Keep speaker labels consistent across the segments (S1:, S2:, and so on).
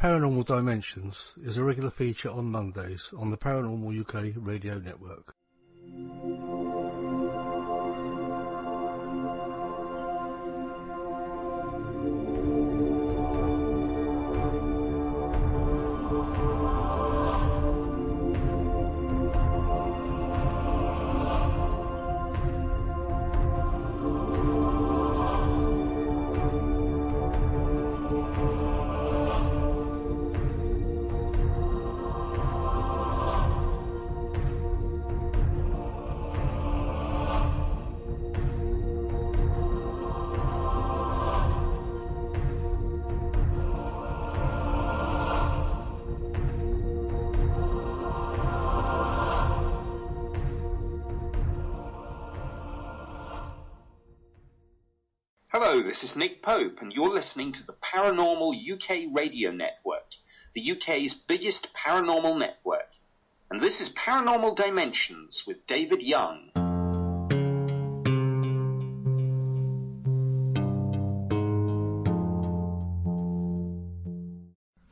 S1: Paranormal Dimensions is a regular feature on Mondays on the Paranormal UK Radio Network.
S2: Hello, this is Nick Pope, and you're listening to the Paranormal UK Radio Network, the UK's biggest paranormal network. And this is Paranormal Dimensions with David Young.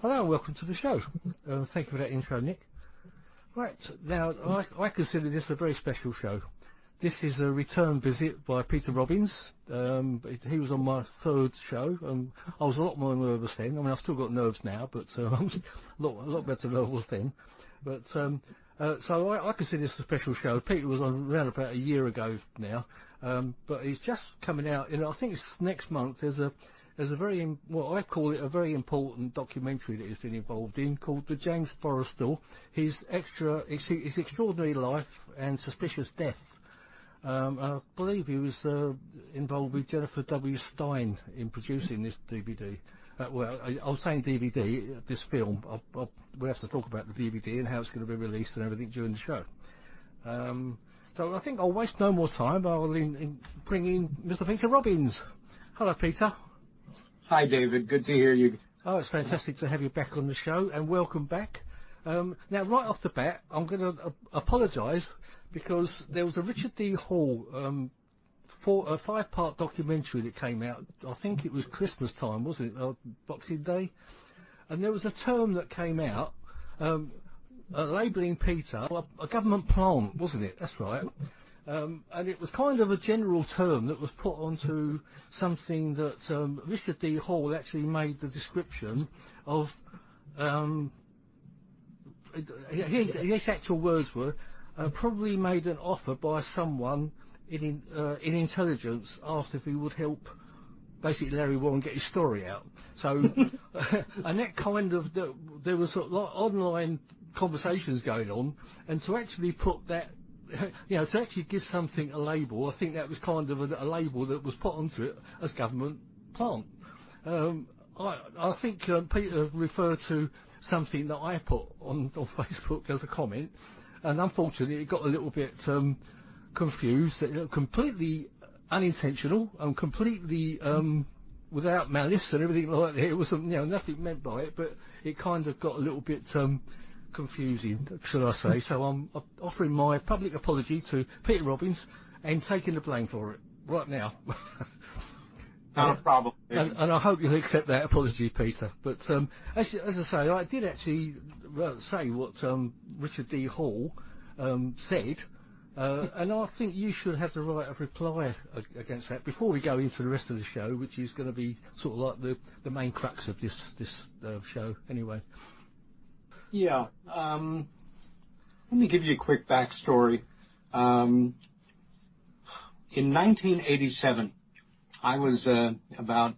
S1: Hello and welcome to the show. Thank you for that intro, Nick. Right, now I consider this a very special show. This is a return visit by Peter Robbins. He was on my third show. I was a lot more nervous then. I mean, I've still got nerves now, but I'm a lot better than I was then. But so I consider this a special show. Peter was on around about a year ago now, but he's just coming out. I think it's next month. There's a very, what I call it, a very important documentary that he's been involved in called The James Forrestal, His Extraordinary Life and Suspicious Death. I believe he was involved with Jennifer W. Stein in producing this DVD. I was saying DVD, this film. We have to talk about the DVD and how it's going to be released and everything during the show. So I think I'll waste no more time. I'll bring in Mr. Peter Robbins. Hello, Peter.
S3: Hi, David. Good to hear you.
S1: Oh, it's fantastic to have you back on the show, and welcome back. Now, right off the bat, I'm going to apologise because there was a Richard D. Hall a 5-part documentary that came out. I think it was Christmas time, wasn't it? Boxing Day. And there was a term that came out labelling Peter a government plant, wasn't it? That's right. And it was kind of a general term that was put onto something that Richard D. Hall actually made the description of. His actual words were probably made an offer by someone in intelligence, asked if he would help basically Larry Warren get his story out. So, and that kind of, there was a lot of online conversations going on, and to actually put that, to actually give something a label, I think that was kind of a label that was put onto it as government plant. I think Peter referred to something that I put on Facebook as a comment, and unfortunately it got a little bit confused, completely unintentional and completely without malice and everything like that. It wasn't, nothing meant by it, but it kind of got a little bit confusing, should I say. So I'm offering my public apology to Peter Robbins and taking the blame for it right now.
S3: No problem.
S1: And I hope you'll accept that apology, Peter. But as I say, I did actually say what Richard D. Hall said, and I think you should have the right of reply against that before we go into the rest of the show, which is going to be sort of like the main crux of this show anyway.
S3: Yeah. Let me give you a quick backstory. In 1987, I was about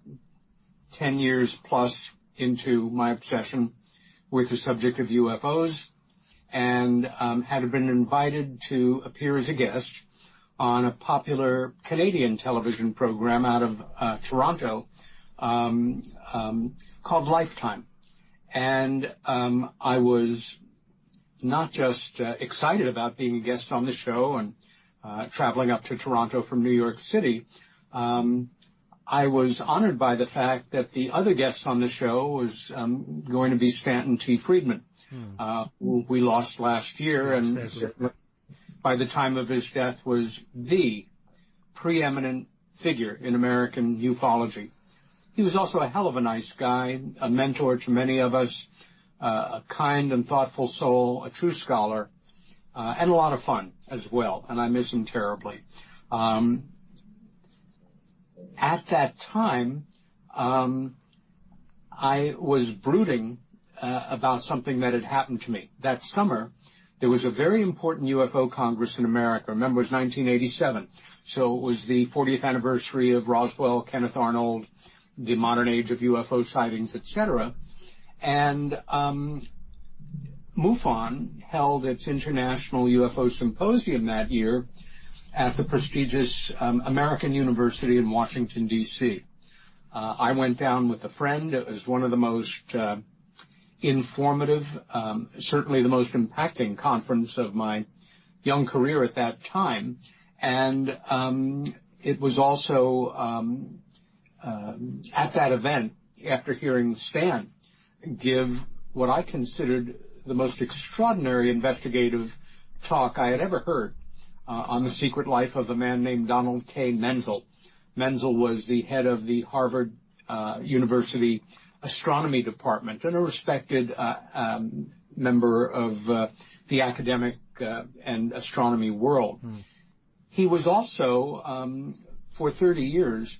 S3: 10 years plus into my obsession with the subject of UFOs, and had been invited to appear as a guest on a popular Canadian television program out of Toronto called Lifetime. And I was not just excited about being a guest on the show and traveling up to Toronto from New York City. I was honored by the fact that the other guest on the show was going to be Stanton T. Friedman, who we lost last year, and by the time of his death was the preeminent figure in American ufology. He was also a hell of a nice guy, a mentor to many of us, a kind and thoughtful soul, a true scholar, and a lot of fun as well, and I miss him terribly. At that time, I was brooding about something that had happened to me. That summer, there was a very important UFO Congress in America. Remember, it was 1987. So it was the 40th anniversary of Roswell, Kenneth Arnold, the modern age of UFO sightings, etc. And MUFON held its International UFO Symposium that year at the prestigious American University in Washington, D.C. I went down with a friend. It was one of the most informative, certainly the most impacting conference of my young career at that time. And it was also at that event, after hearing Stan give what I considered the most extraordinary investigative talk I had ever heard on the secret life of a man named Donald K. Menzel. Menzel was the head of the Harvard University astronomy department and a respected member of the academic and astronomy world. He was also, for 30 years,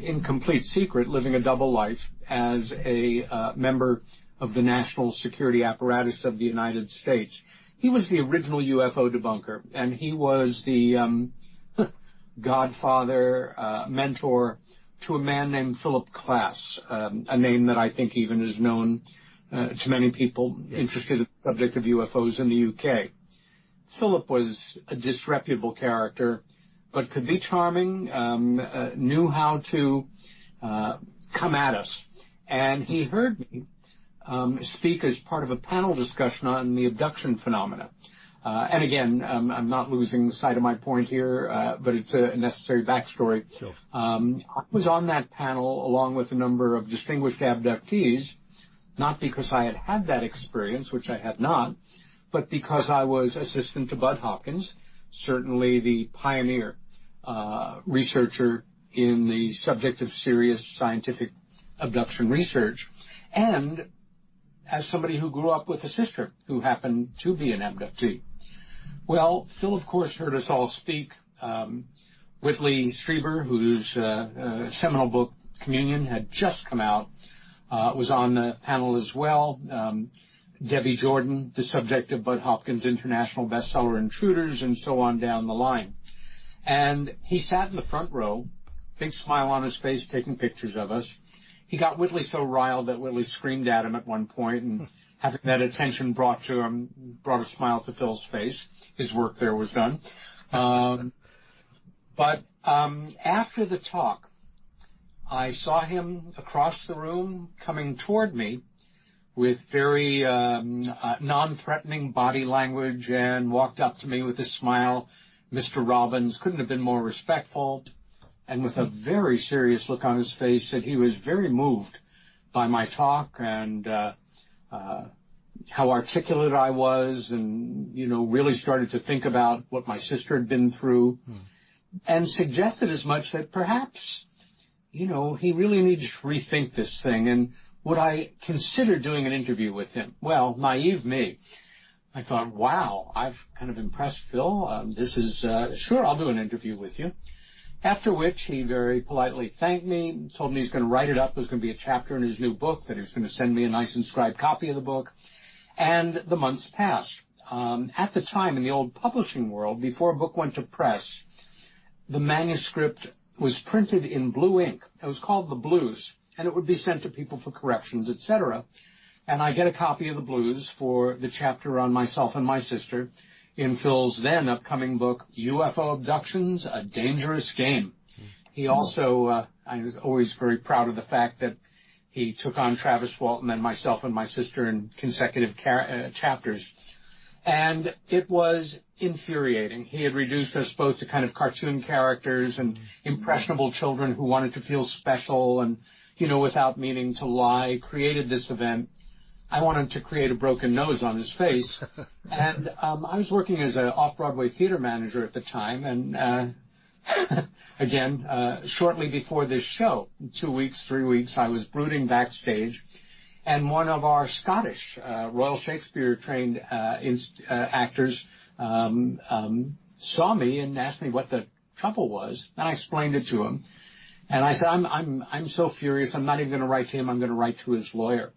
S3: in complete secret, living a double life as a member of the national security apparatus of the United States. He was the original UFO debunker, and he was the godfather, mentor to a man named Philip Klass, a name that I think even is known to many people interested in the subject of UFOs in the UK. Philip was a disreputable character, but could be charming, knew how to come at us. And he heard me speak as part of a panel discussion on the abduction phenomena. And again, I'm not losing sight of my point here, but it's a necessary backstory.
S1: Sure.
S3: I was on that panel along with a number of distinguished abductees, not because I had had that experience, which I had not, but because I was assistant to Bud Hopkins, certainly the pioneer researcher in the subject of serious scientific abduction research, and as somebody who grew up with a sister who happened to be an abductee. Well, Phil, of course, heard us all speak. Whitley Strieber, whose seminal book, Communion, had just come out, was on the panel as well. Debbie Jordan, the subject of Bud Hopkins' international bestseller Intruders, and so on down the line. And he sat in the front row, big smile on his face, taking pictures of us. He got Whitley so riled that Whitley screamed at him at one point, and having that attention brought to him brought a smile to Phil's face. His work there was done. But after the talk, I saw him across the room coming toward me with very non-threatening body language, and walked up to me with a smile. Mr. Robbins couldn't have been more respectful, and with a very serious look on his face said he was very moved by my talk and how articulate I was, and, you know, really started to think about what my sister had been through, and suggested as much that perhaps, you know, he really needs to rethink this thing, and would I consider doing an interview with him? Well, naive me, I thought, wow, I've kind of impressed Phil. This is, sure, I'll do an interview with you. After which he very politely thanked me, told me he's going to write it up. There's going to be a chapter in his new book, that he was going to send me a nice inscribed copy of the book. And the months passed. At the time, in the old publishing world, before a book went to press, the manuscript was printed in blue ink. It was called the Blues, and it would be sent to people for corrections, etc. And I get a copy of the Blues for the chapter on myself and my sister in Phil's then upcoming book, UFO Abductions, A Dangerous Game. He also, I was always very proud of the fact that he took on Travis Walton and myself and my sister in consecutive chapters. And it was infuriating. He had reduced us both to kind of cartoon characters and impressionable children who wanted to feel special and, you know, without meaning to lie, created this event. I wanted to create a broken nose on his face. And I was working as an off-Broadway theater manager at the time, and again, shortly before this show, 2 weeks, 3 weeks, I was brooding backstage, and one of our Scottish Royal Shakespeare trained actors saw me and asked me what the trouble was, and I explained it to him. And I said, I'm so furious, I'm not even going to write to him, I'm going to write to his lawyer.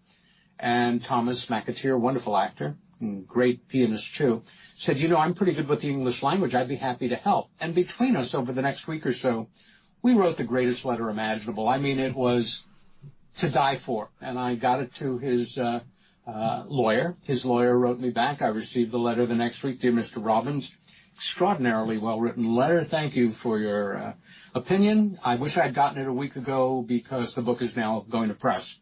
S3: And Thomas McAteer, wonderful actor, and great pianist too, said, I'm pretty good with the English language, I'd be happy to help. And between us, over the next week or so, we wrote the greatest letter imaginable. I mean, it was to die for. And I got it to his lawyer. His lawyer wrote me back. I received the letter the next week. Dear Mr. Robbins, extraordinarily well-written letter. Thank you for your opinion. I wish I'd gotten it a week ago because the book is now going to press.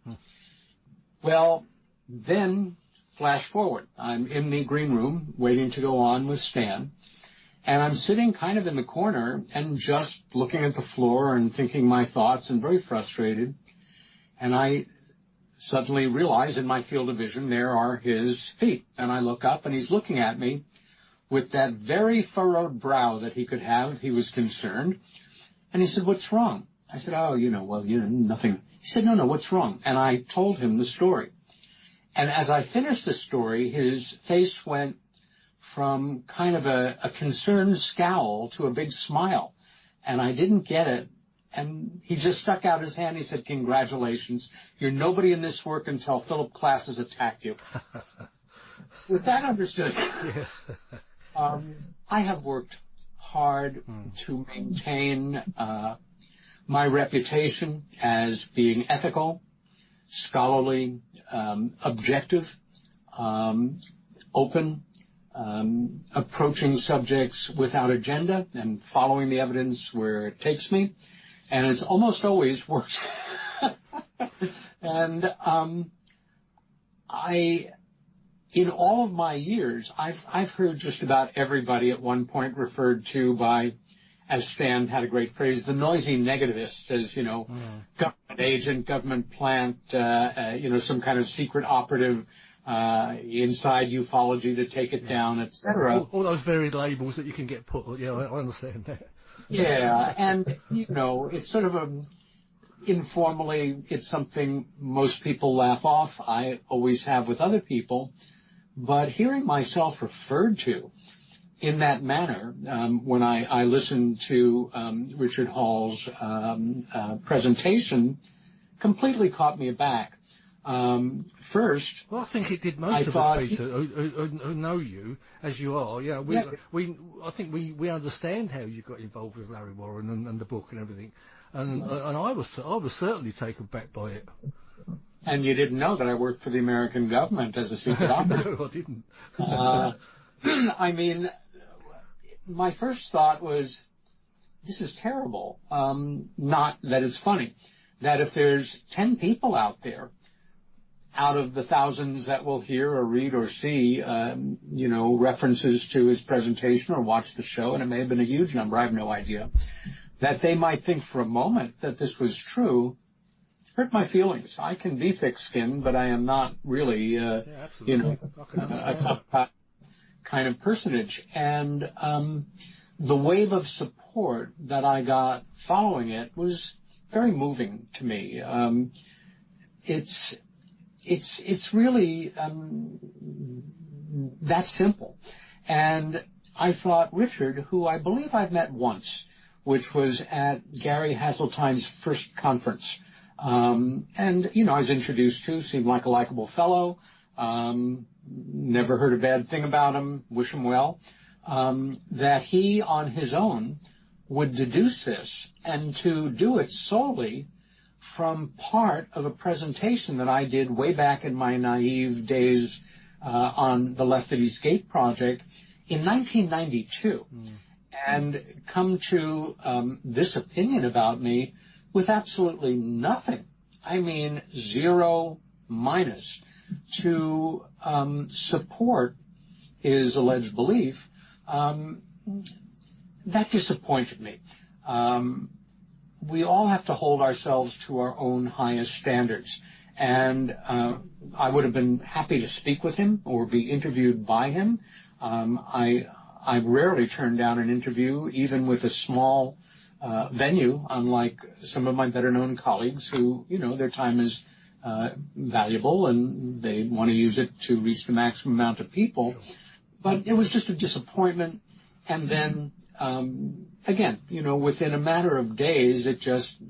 S3: Well, then, flash forward. I'm in the green room waiting to go on with Stan, and I'm sitting kind of in the corner and just looking at the floor and thinking my thoughts and very frustrated. And I suddenly realize in my field of vision there are his feet. And I look up and he's looking at me with that very furrowed brow that he could have. He was concerned. And he said, what's wrong? I said, nothing. He said, no, what's wrong? And I told him the story. And as I finished the story, his face went from kind of a concerned scowl to a big smile. And I didn't get it. And he just stuck out his hand. He said, congratulations. You're nobody in this work until Philip Klass has attacked you. With that understood, I have worked hard to maintain my reputation as being ethical, scholarly, objective, open, approaching subjects without agenda and following the evidence where it takes me. And it's almost always worked. And in all of my years, I've heard just about everybody at one point referred to by, as Stan had a great phrase, the noisy negativist, as, government agent, government plant, some kind of secret operative inside ufology to take it down, etc.
S1: All those varied labels that you can get put. I understand that.
S3: Yeah, and, it's sort of informally, it's something most people laugh off. I always have with other people. But hearing myself referred to in that manner, when I listened to Richard Hall's presentation, completely caught me aback. First,
S1: well, I think it did most of us, Peter, who know you as you are. I think we understand how you got involved with Larry Warren and the book and everything, and I was certainly taken back by it.
S3: And you didn't know that I worked for the American government as a secret operative.
S1: No, I didn't.
S3: I mean, my first thought was, this is terrible. Not that it's funny. That if there's 10 people out there, out of the thousands that will hear or read or see, references to his presentation or watch the show, and it may have been a huge number, I have no idea, that they might think for a moment that this was true, hurt my feelings. I can be thick-skinned, but I am not really, a tough kind of personage. And the wave of support that I got following it was very moving to me. It's really that simple. And I thought Richard, who I believe I've met once, which was at Gary Hasseltine's first conference, and, I was introduced to, seemed like a likable fellow, never heard a bad thing about him, wish him well, that he on his own would deduce this, and to do it solely from part of a presentation that I did way back in my naive days on the Left at East Gate project in 1992, and come to this opinion about me with absolutely nothing. I mean, zero minus to support his alleged belief. That disappointed me. We all have to hold ourselves to our own highest standards. And I would have been happy to speak with him or be interviewed by him. I rarely turn down an interview, even with a small venue, unlike some of my better-known colleagues who, their time is valuable and they want to use it to reach the maximum amount of people. But it was just a disappointment. And then, again, within a matter of days, it just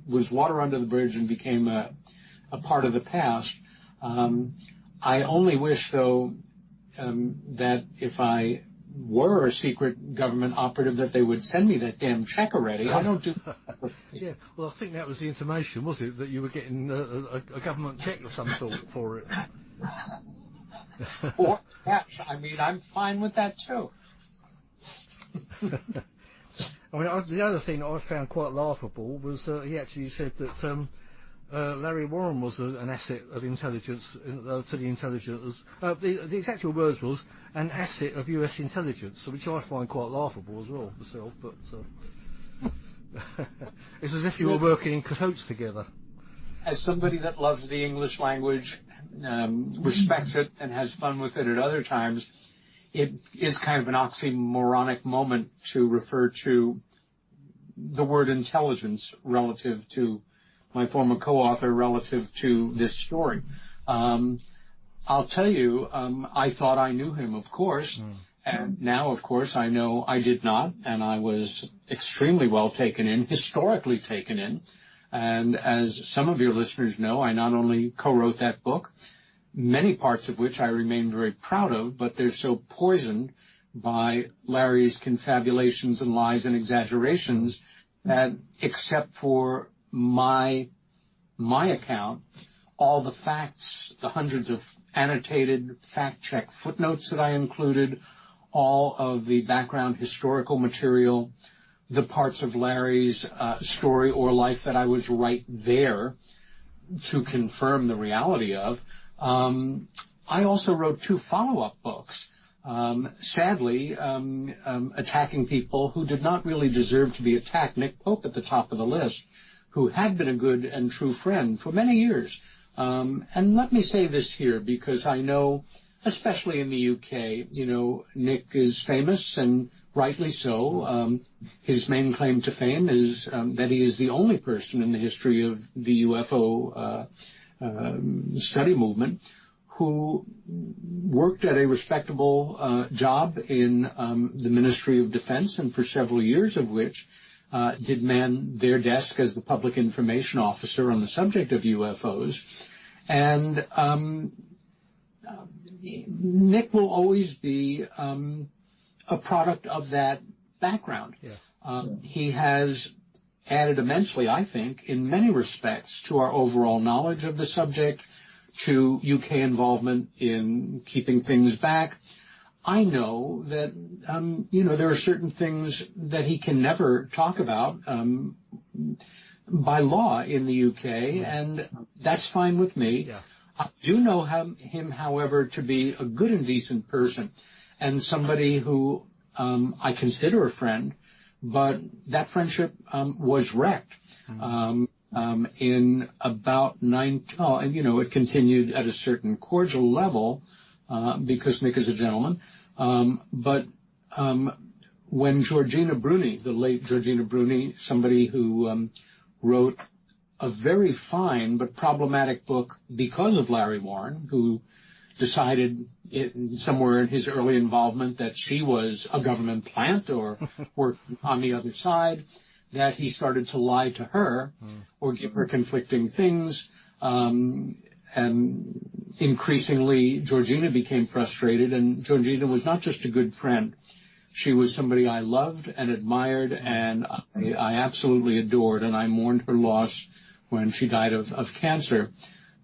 S3: was water under the bridge and became a part of the past. I only wish, though, that if I were a secret government operative, that they would send me that damn check already. I don't do that.
S1: Yeah, well, I think that was the information, was it, that you were getting a government check of some sort for it?
S3: Or cash. I mean, I'm fine with that, too.
S1: I mean, the other thing that I found quite laughable was he actually said that Larry Warren was an asset of intelligence to the intelligence. The actual words was an asset of U.S. intelligence, which I find quite laughable as well myself. But it's as if you were working in cahoots together.
S3: As somebody that loves the English language, respects it, and has fun with it at other times, it is kind of an oxymoronic moment to refer to the word intelligence relative to my former co-author relative to this story. I'll tell you, I thought I knew him, of course, and now, of course, I know I did not, and I was extremely well taken in, historically taken in. And as some of your listeners know, I not only co-wrote that book, many parts of which I remain very proud of, but they're so poisoned by Larry's confabulations and lies and exaggerations that, except for my account, all the facts, the hundreds of annotated fact-check footnotes that I included, all of the background historical material, the parts of Larry's story or life that I was right there to confirm the reality of. I also wrote 2 follow-up books, sadly attacking people who did not really deserve to be attacked. Nick Pope at the top of the list, who had been a good and true friend for many years. And let me say this here, because I know, especially in the UK, Nick is famous, and rightly so. His main claim to fame is that he is the only person in the history of the UFO study movement who worked at a respectable job in the Ministry of Defense, and for several years of which did man their desk as the public information officer on the subject of UFOs. And Nick will always be a product of that background. Yeah. He has added immensely, I think, in many respects to our overall knowledge of the subject, to UK involvement in keeping things back. I know that, there are certain things that he can never talk about by law in the UK, and that's fine with me. Yeah. I do know him, however, to be a good and decent person and somebody who I consider a friend, but that friendship was wrecked in about it continued at a certain cordial level because Nick is a gentleman. But when Georgina Bruni, the late Georgina Bruni, somebody who wrote a very fine but problematic book because of Larry Warren, who decided somewhere in his early involvement that she was a government plant or worked on the other side, that he started to lie to her or give her conflicting things. And increasingly, Georgina became frustrated, and Georgina was not just a good friend. She was somebody I loved and admired, and I absolutely adored, and I mourned her loss when she died of cancer.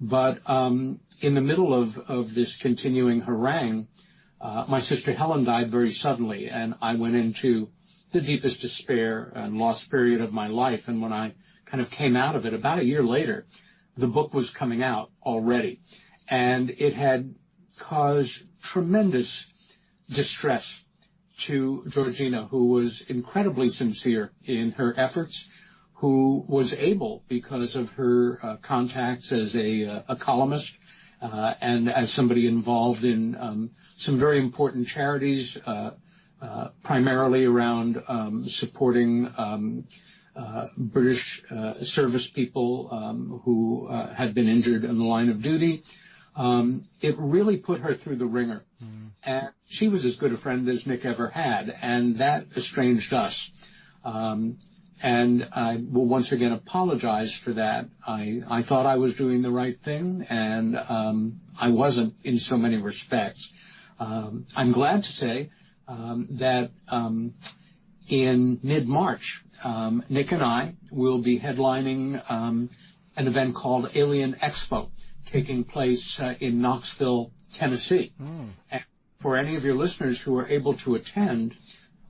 S3: But in the middle of this continuing harangue, my sister Helen died very suddenly, and I went into the deepest despair and lost period of my life. And when I kind of came out of it, about a year later, the book was coming out already. And it had caused tremendous distress to Georgina, who was incredibly sincere in her efforts, who was able, because of her contacts as a columnist and as somebody involved in some very important charities, primarily around supporting British service people who had been injured in the line of duty. It really put her through the ringer. And she was as good a friend as Nick ever had, and that estranged us. And I will once again apologize for that. I thought I was doing the right thing, and I wasn't in so many respects. I'm glad to say that in mid-March, Nick and I will be headlining an event called Alien Expo, taking place in Knoxville, Tennessee. And for any of your listeners who are able to attend,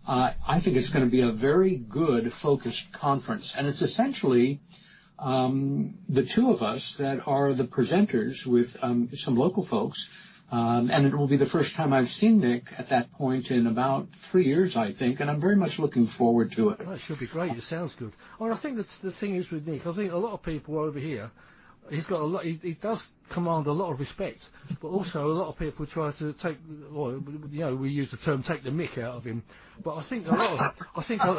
S3: I think it's going to be a very good focused conference. And it's essentially the two of us that are the presenters with some local folks. And it will be the first time I've seen Nick at that point in about 3 years, I think, and I'm very much looking forward to it.
S1: Oh, it should be great. It sounds good. Well, I think that's the thing is with Nick, I think a lot of people over here, he's got a lot. He does command a lot of respect, but also a lot of people try to take. Well, you know, we use the term "take the mick" out of him. But I think a lot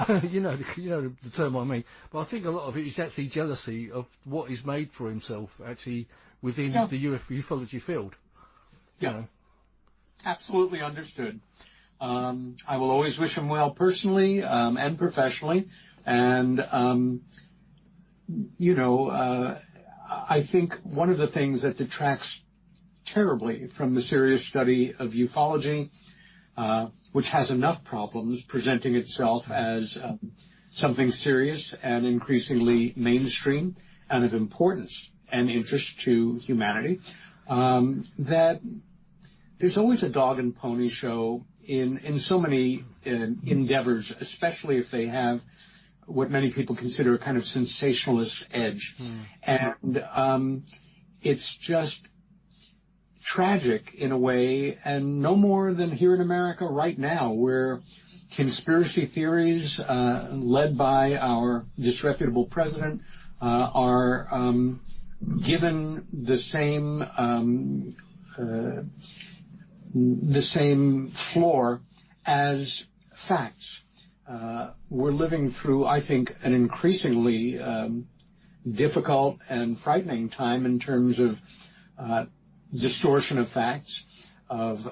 S1: of, you know the term I mean. But I think a lot of it is actually jealousy of what he's made for himself, actually within the ufology field.
S3: Yeah,
S1: you know.
S3: Absolutely understood. I will always wish him well personally and professionally, and I think one of the things that detracts terribly from the serious study of ufology, which has enough problems presenting itself as something serious and increasingly mainstream and of importance and interest to humanity, that there's always a dog and pony show in so many endeavors, especially if they have what many people consider a kind of sensationalist edge. And it's just tragic in a way, and no more than here in America right now, where conspiracy theories led by our disreputable president are given the same floor as facts. We're living through, I think, an increasingly difficult and frightening time in terms of distortion of facts, of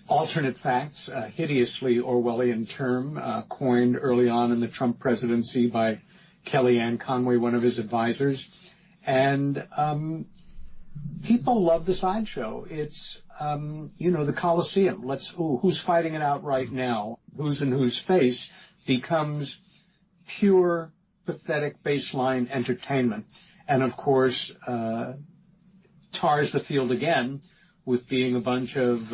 S3: alternate facts, a hideously Orwellian term coined early on in the Trump presidency by Kellyanne Conway, one of his advisors. And people love the sideshow. It's, the Coliseum. Who's fighting it out right now? Who's in whose face becomes pure, pathetic baseline entertainment. And, of course, tars the field again with being a bunch of,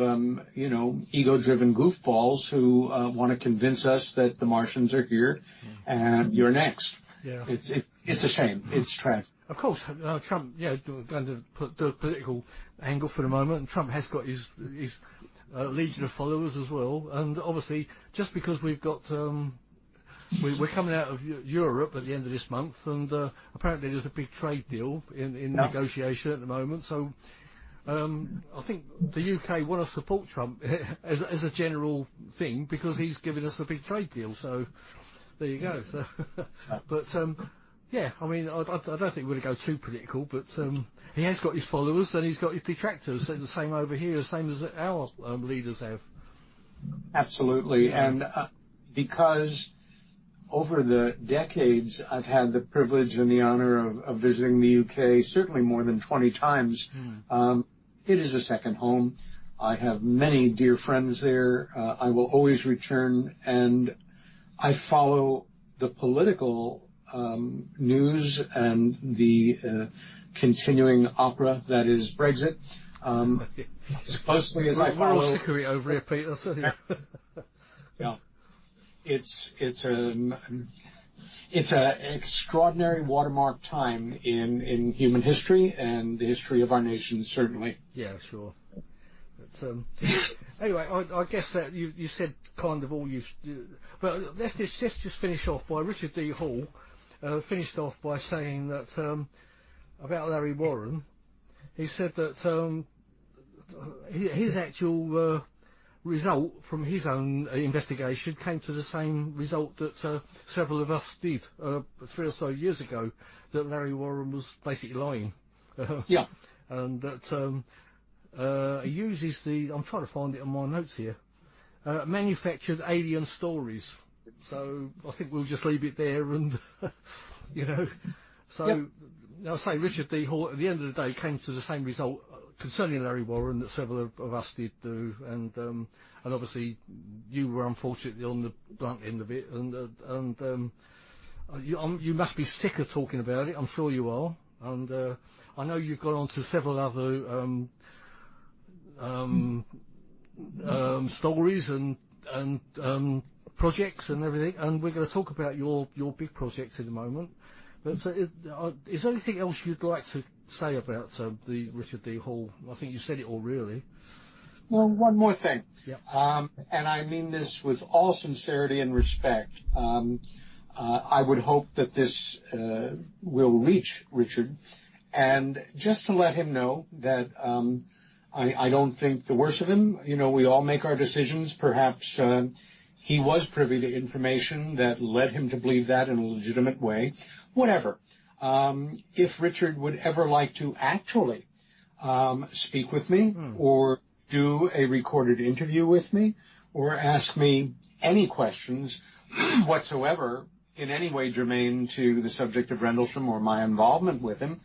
S3: ego-driven goofballs who want to convince us that the Martians are here and you're next. Yeah. It's a shame. It's tragic.
S1: Of course, Trump, going to put the political angle for the moment, and Trump has got his legion of followers as well. And obviously, just because we've got, we're coming out of Europe at the end of this month, and apparently there's a big trade deal in negotiation at the moment. So I think the UK want to support Trump as a general thing because he's giving us a big trade deal. So there you go. So, but yeah, I mean, I don't think we're going to go too political, but he has got his followers and he's got his detractors. They're the same over here, the same as our leaders have.
S3: Absolutely. Yeah. And because over the decades I've had the privilege and the honor of visiting the UK certainly more than 20 times, it is a second home. I have many dear friends there. I will always return, and I follow the political news and the continuing opera that is Brexit as closely as I follow.
S1: We're all sick of it over here, Peter.
S3: Yeah, it's an extraordinary watermark time in human history and the history of our nation, certainly.
S1: Yeah, sure. But, anyway, I guess that you said kind of all you've. But let's just finish off by Richard D. Hall. Finished off by saying that about Larry Warren, he said that his actual result from his own investigation came to the same result that several of us did 3 or so years ago, that Larry Warren was basically lying.
S3: Yeah.
S1: And that he uses I'm trying to find it on my notes here, manufactured alien stories. So I think we'll just leave it there and, So,
S3: yep.
S1: I'll say Richard D. Hall, at the end of the day, came to the same result concerning Larry Warren that several of us did do, and obviously you were unfortunately on the blunt end of it, and you must be sick of talking about it. I'm sure you are, and I know you've gone on to several other stories and projects and everything, and we're going to talk about your big projects in a moment. But is there anything else you'd like to say about the Richard D. Hall? I think you said it all, really.
S3: Well, one more thing,
S1: Yep.
S3: And I mean this with all sincerity and respect. I would hope that this will reach Richard, and just to let him know that I don't think the worst of him. We all make our decisions. Perhaps he was privy to information that led him to believe that in a legitimate way. Whatever. If Richard would ever like to actually speak with me or do a recorded interview with me or ask me any questions whatsoever in any way germane to the subject of Rendlesham or my involvement with him,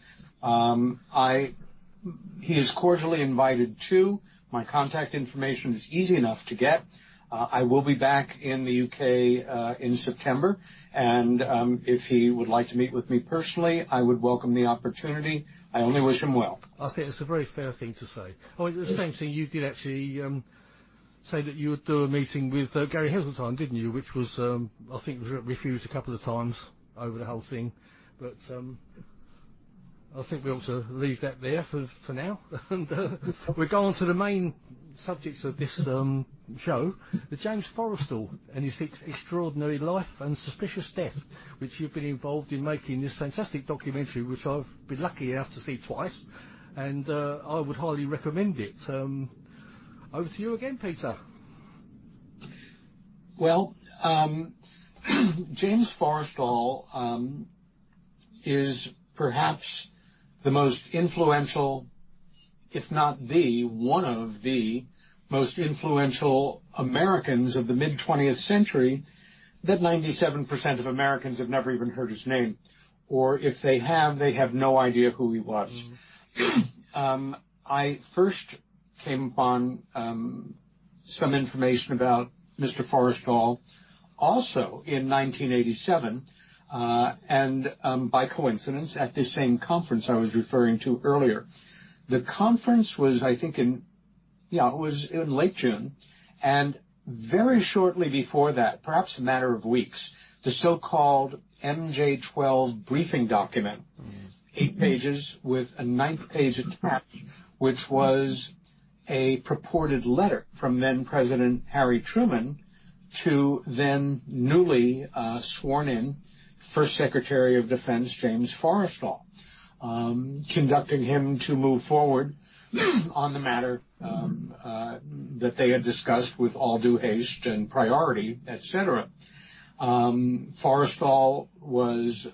S3: he is cordially invited to. My contact information is easy enough to get. I will be back in the UK in September, and if he would like to meet with me personally, I would welcome the opportunity. I only wish him well.
S1: I think it's a very fair thing to say. Oh, the same thing, you did actually say that you would do a meeting with Gary Heseltine, didn't you? Which was, I think, was refused a couple of times over the whole thing. But I think we ought to leave that there for now. And we'll go on to the main subjects of this show, the James Forrestal and his extraordinary life and suspicious death, which you've been involved in making this fantastic documentary, which I've been lucky enough to see twice, and I would highly recommend it. Over to you again, Peter.
S3: Well, James Forrestal is perhaps the most influential, if not one of the most influential Americans of the mid-20th century that 97% of Americans have never even heard his name. Or if they have no idea who he was. I first came upon some information about Mr. Forrestal also in 1987, and by coincidence at this same conference I was referring to earlier. The conference was, I think, it was in late June, and very shortly before that, perhaps a matter of weeks, the so-called MJ-12 briefing document, 8 pages with a 9th page attached, which was a purported letter from then President Harry Truman to then newly sworn in First Secretary of Defense James Forrestal, conducting him to move forward on the matter that they had discussed with all due haste and priority, etc. Forrestal was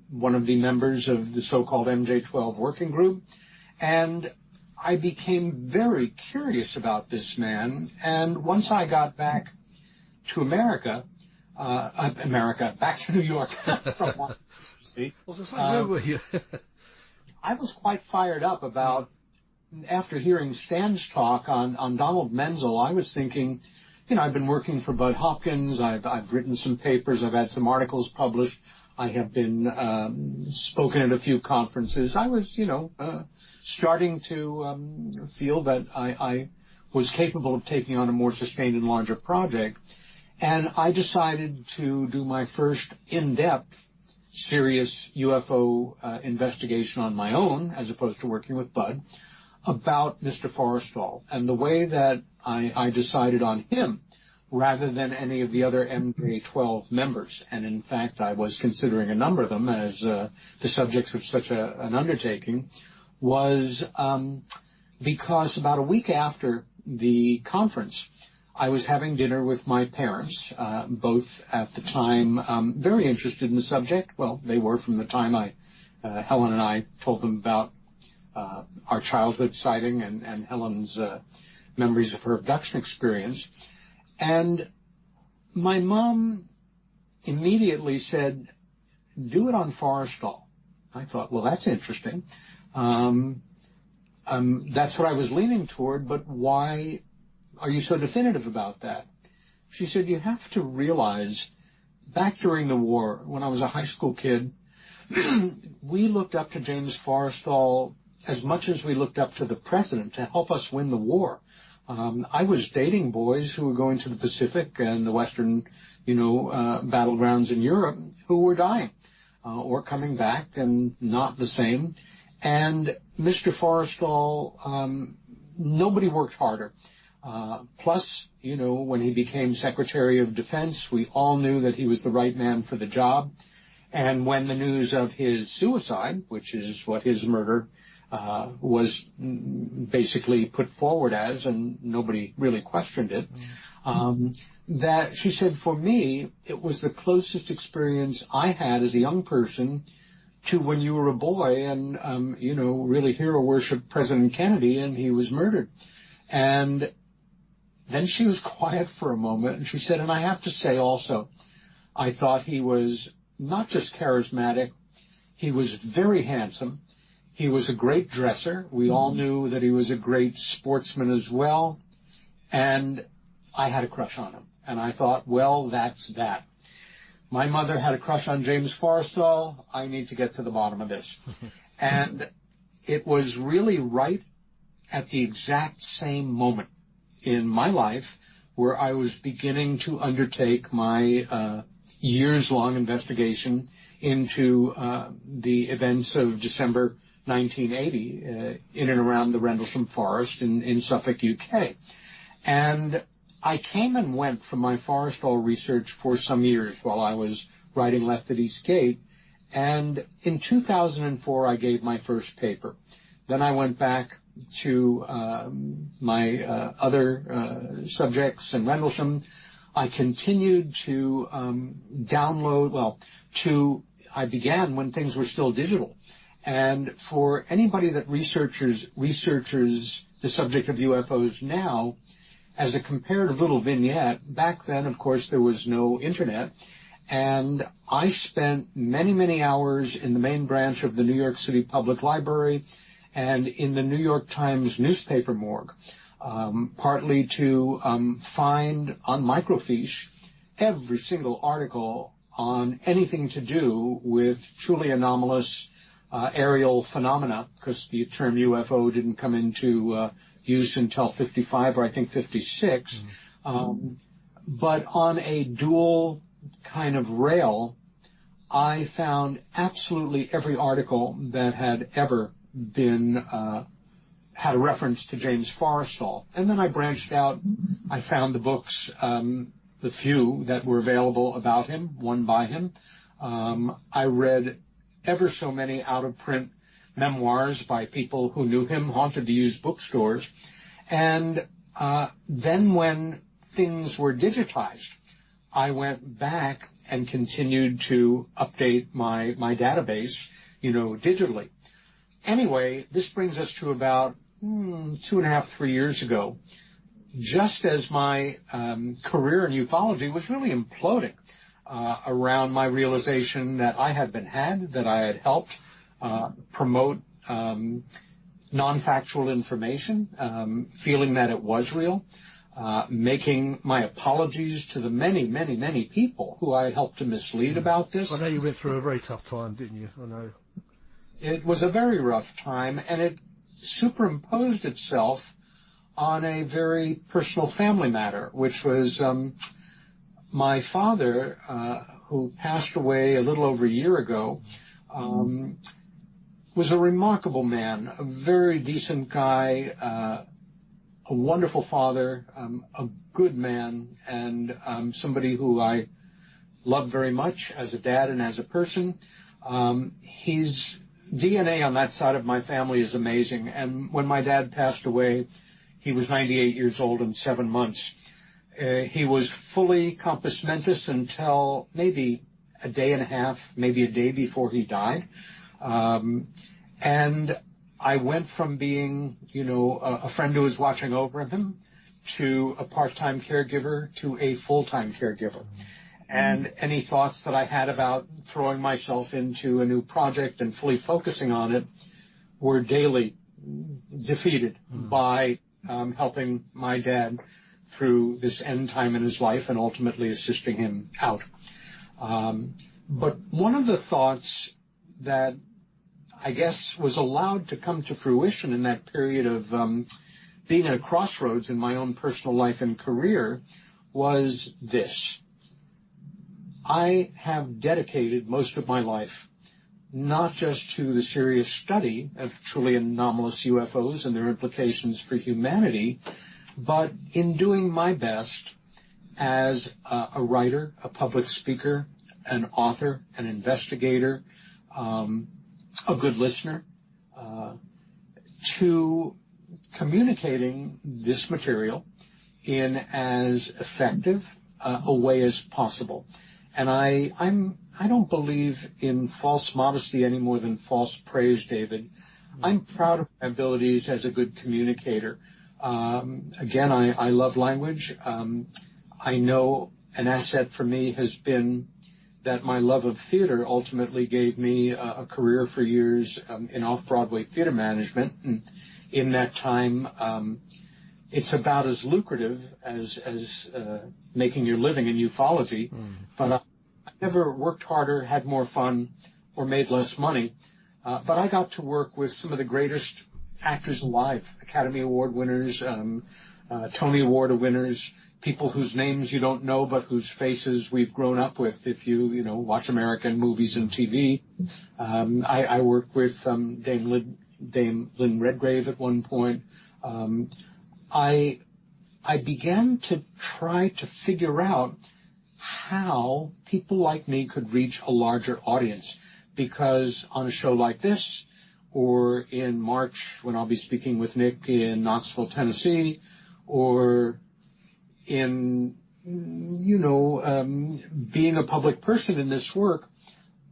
S3: one of the members of the so-called MJ-12 working group, and I became very curious about this man. And once I got back to back to New York from Washington,
S1: where were you?
S3: I was quite fired up about, after hearing Stan's talk on Donald Menzel, I was thinking, I've been working for Bud Hopkins, I've written some papers, I've had some articles published, I have been spoken at a few conferences. I was, starting to feel that I was capable of taking on a more sustained and larger project. And I decided to do my first in-depth, serious UFO investigation on my own, as opposed to working with Bud, about Mr. Forrestal. And the way that I decided on him, rather than any of the other MJ-12 members, and in fact I was considering a number of them as the subjects of such an undertaking, was because about a week after the conference, I was having dinner with my parents, both at the time very interested in the subject. Well, they were from the time Helen and I told them about our childhood sighting and Helen's memories of her abduction experience. And my mom immediately said, "Do it on Forrestal." I thought, well, that's interesting. That's what I was leaning toward, but why are you so definitive about that? She said, you have to realize, back during the war, when I was a high school kid, we looked up to James Forrestal as much as we looked up to the president to help us win the war. I was dating boys who were going to the Pacific and the Western, battlegrounds in Europe who were dying or coming back and not the same. And Mr. Forrestal, nobody worked harder. Plus, when he became Secretary of Defense, we all knew that he was the right man for the job. And when the news of his suicide, which is what his murder was basically put forward as, and nobody really questioned it, that she said, for me, it was the closest experience I had as a young person to when you were a boy and, really hero worshiped President Kennedy and he was murdered. And then she was quiet for a moment and she said, and I have to say also, I thought he was not just charismatic, he was very handsome. He was a great dresser. We all knew that he was a great sportsman as well. And I had a crush on him. And I thought, well, that's that. My mother had a crush on James Forrestal. I need to get to the bottom of this. And it was really right at the exact same moment in my life where I was beginning to undertake my years-long investigation into the events of December 1980 in and around the Rendlesham Forest in Suffolk, UK. And I came and went from my Forrestal research for some years while I was writing Left at East Gate. And in 2004, I gave my first paper. Then I went back to my other subjects in Rendlesham. I continued to I began when things were still digital. And for anybody that researches the subject of UFOs now, as a comparative little vignette, back then, of course, there was no internet. And I spent many, many hours in the main branch of the New York City Public Library and in the New York Times newspaper morgue, partly to find on microfiche every single article on anything to do with truly anomalous aerial phenomena, because the term UFO didn't come into use until 55 or I think 56. But on a dual kind of rail, I found absolutely every article that had ever been had a reference to James Forrestal. And then I branched out. I found the books, the few that were available about him, one by him. I read ever so many out-of-print memoirs by people who knew him, haunted the used bookstores. And then when things were digitized, I went back and continued to update my database, digitally. Anyway, this brings us to about 2.5, 3 years ago, just as my career in ufology was really imploding around my realization that I had that I had helped promote non-factual information, feeling that it was real, making my apologies to the many, many, many people who I had helped to mislead about this.
S1: I know you went through a very tough time, didn't you? I know.
S3: It was a very rough time, and it superimposed itself on a very personal family matter, which was my father, who passed away a little over a year ago, was a remarkable man, a very decent guy, a wonderful father, a good man, and somebody who I loved very much as a dad and as a person. His DNA on that side of my family is amazing, and when my dad passed away, he was 98 years old and 7 months. He was fully compos mentis until maybe a day and a half, maybe a day before he died. And I went from being, a friend who was watching over him to a part-time caregiver to a full-time caregiver. And any thoughts that I had about throwing myself into a new project and fully focusing on it were daily defeated by helping my dad through this end time in his life and ultimately assisting him out. But one of the thoughts that I guess was allowed to come to fruition in that period of being at a crossroads in my own personal life and career was this. I have dedicated most of my life not just to the serious study of truly anomalous UFOs and their implications for humanity, but in doing my best as a writer, a public speaker, an author, an investigator, a good listener, to communicating this material in as effective a way as possible. And I don't believe in false modesty any more than false praise, David. I'm proud of my abilities as a good communicator. Again, I love language. I know an asset for me has been that my love of theater ultimately gave me a career for years in off-Broadway theater management. And in that time, it's about as lucrative as making your living in ufology. But I never worked harder, had more fun, or made less money. But I got to work with some of the greatest actors alive, Academy Award winners, Tony Award winners, people whose names you don't know but whose faces we've grown up with if you watch American movies and TV. I worked with Dame Lynn Redgrave at one point. I began to try to figure out how people like me could reach a larger audience, because on a show like this, or in March when I'll be speaking with Nick in Knoxville, Tennessee, or in, being a public person in this work,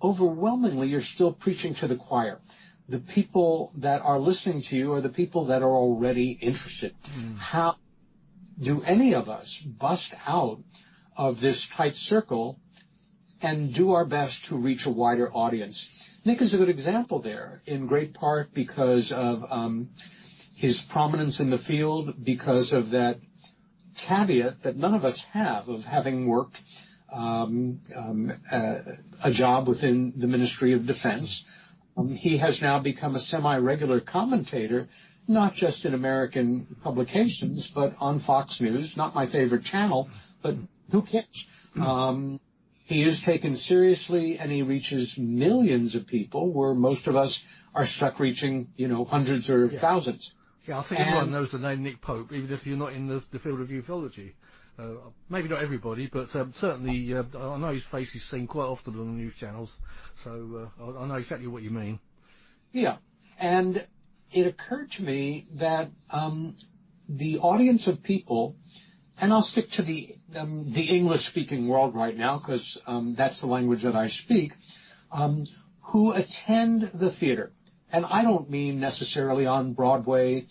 S3: overwhelmingly you're still preaching to the choir. The people that are listening to you are the people that are already interested. How do any of us bust out of this tight circle and do our best to reach a wider audience? Nick is a good example there, in great part because of his prominence in the field, because of that caveat that none of us have of having worked a job within the Ministry of Defense. He has now become a semi-regular commentator, not just in American publications, but on Fox News, not my favorite channel, but who cares? He is taken seriously, and he reaches millions of people, where most of us are stuck reaching, hundreds or thousands.
S1: Yeah, I think everyone knows the name Nick Pope, even if you're not in the field of ufology. Maybe not everybody, but certainly I know his face is seen quite often on the news channels, so I know exactly what you mean.
S3: Yeah, and it occurred to me that the audience of people, and I'll stick to the English-speaking world right now because that's the language that I speak, who attend the theater. And I don't mean necessarily on Broadway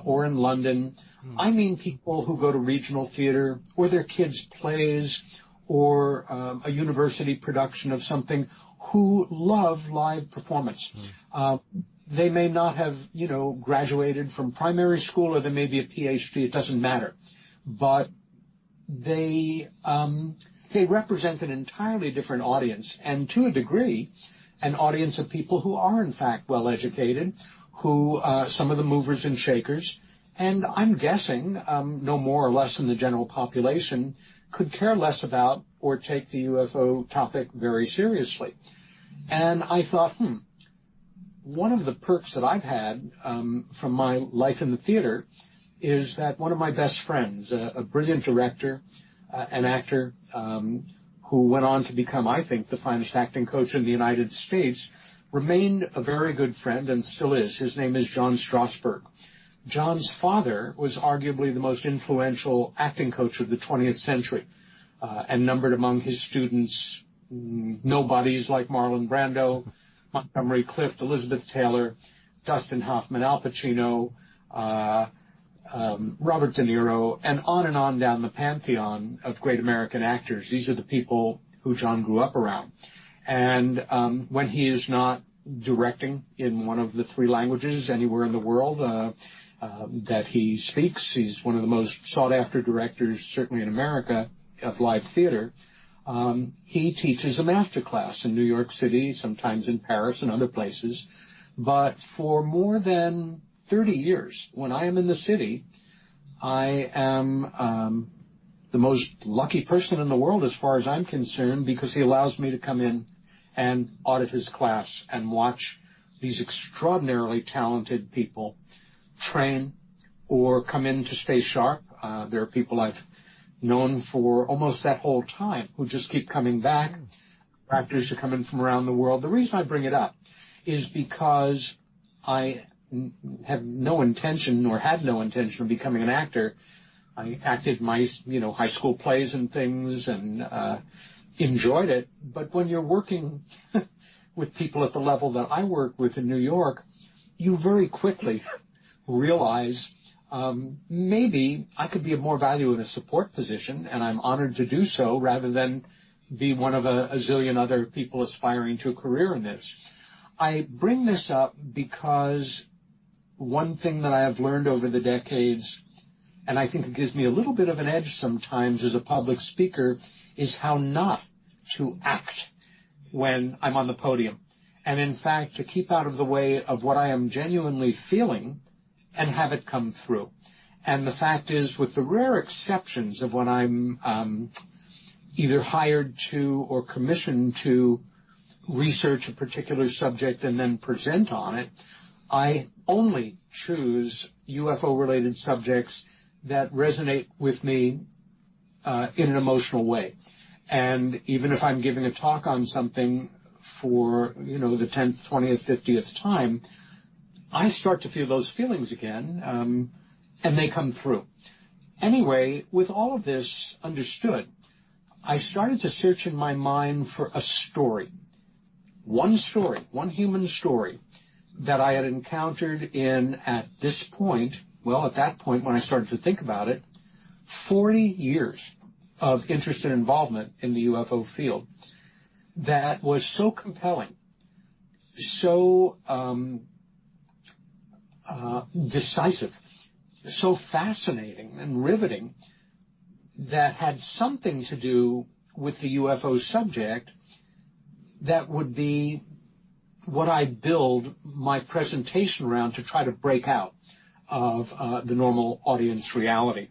S3: or in London. I mean people who go to regional theater or their kids' plays or a university production of something, who love live performance. They may not have, graduated from primary school, or they may be a PhD. It doesn't matter. But they represent an entirely different audience, and to a degree, an audience of people who are, in fact, well-educated, who some of the movers and shakers, and I'm guessing no more or less than the general population, could care less about or take the UFO topic very seriously. And I thought, one of the perks that I've had from my life in the theater is that one of my best friends, a brilliant director, an actor, who went on to become, I think, the finest acting coach in the United States, remained a very good friend and still is. His name is John Strasberg. John's father was arguably the most influential acting coach of the 20th century, and numbered among his students nobodies like Marlon Brando, Montgomery Clift, Elizabeth Taylor, Dustin Hoffman, Al Pacino, Robert De Niro, and on down the pantheon of great American actors. These are the people who John grew up around. And when he is not directing in one of the three languages anywhere in the world that he speaks, he's one of the most sought-after directors, certainly in America, of live theater. He teaches a master class in New York City, sometimes in Paris and other places. But for more than 30 years, when I am in the city, I am the most lucky person in the world as far as I'm concerned, because he allows me to come in and audit his class and watch these extraordinarily talented people train or come in to stay sharp. There are people I've known for almost that whole time who just keep coming back. Actors who come in from around the world. The reason I bring it up is because I have no intention or had no intention of becoming an actor. I acted my, high school plays and things and enjoyed it. But when you're working with people at the level that I work with in New York, you very quickly realize maybe I could be of more value in a support position, and I'm honored to do so rather than be one of a zillion other people aspiring to a career in this. I bring this up because one thing that I have learned over the decades, and I think it gives me a little bit of an edge sometimes as a public speaker, is how not to act when I'm on the podium. And in fact, to keep out of the way of what I am genuinely feeling and have it come through. And the fact is, with the rare exceptions of when I'm either hired to or commissioned to research a particular subject and then present on it, I only choose UFO-related subjects that resonate with me in an emotional way. And even if I'm giving a talk on something for, the 10th, 20th, 50th time, I start to feel those feelings again, and they come through. Anyway, with all of this understood, I started to search in my mind for a story, one human story that I had encountered in, at that point when I started to think about it, 40 years of interest and involvement in the UFO field that was so compelling, so decisive, so fascinating and riveting, that had something to do with the UFO subject that would be what I build my presentation around to try to break out of the normal audience reality.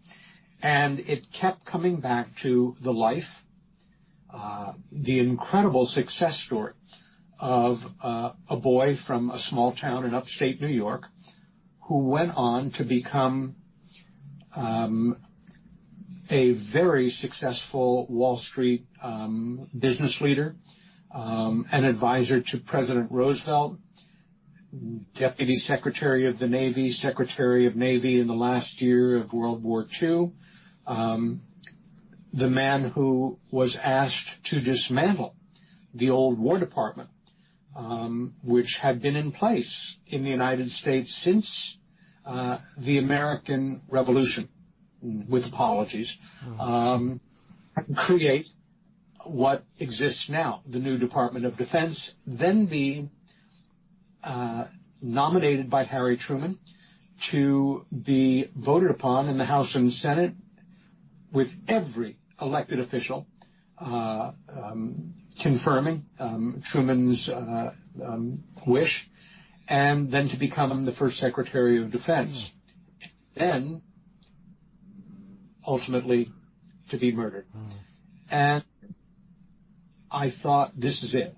S3: And it kept coming back to the life, the incredible success story of a boy from a small town in upstate New York who went on to become a very successful Wall Street business leader, an advisor to President Roosevelt, Deputy Secretary of the Navy, Secretary of Navy in the last year of World War II, the man who was asked to dismantle the old War Department, which had been in place in the United States since the American Revolution, with apologies, and create what exists now, the new Department of Defense, then be nominated by Harry Truman to be voted upon in the House and Senate, with every elected official confirming Truman's wish, and then to become the first Secretary of Defense. Then, ultimately, to be murdered. And I thought, this is it.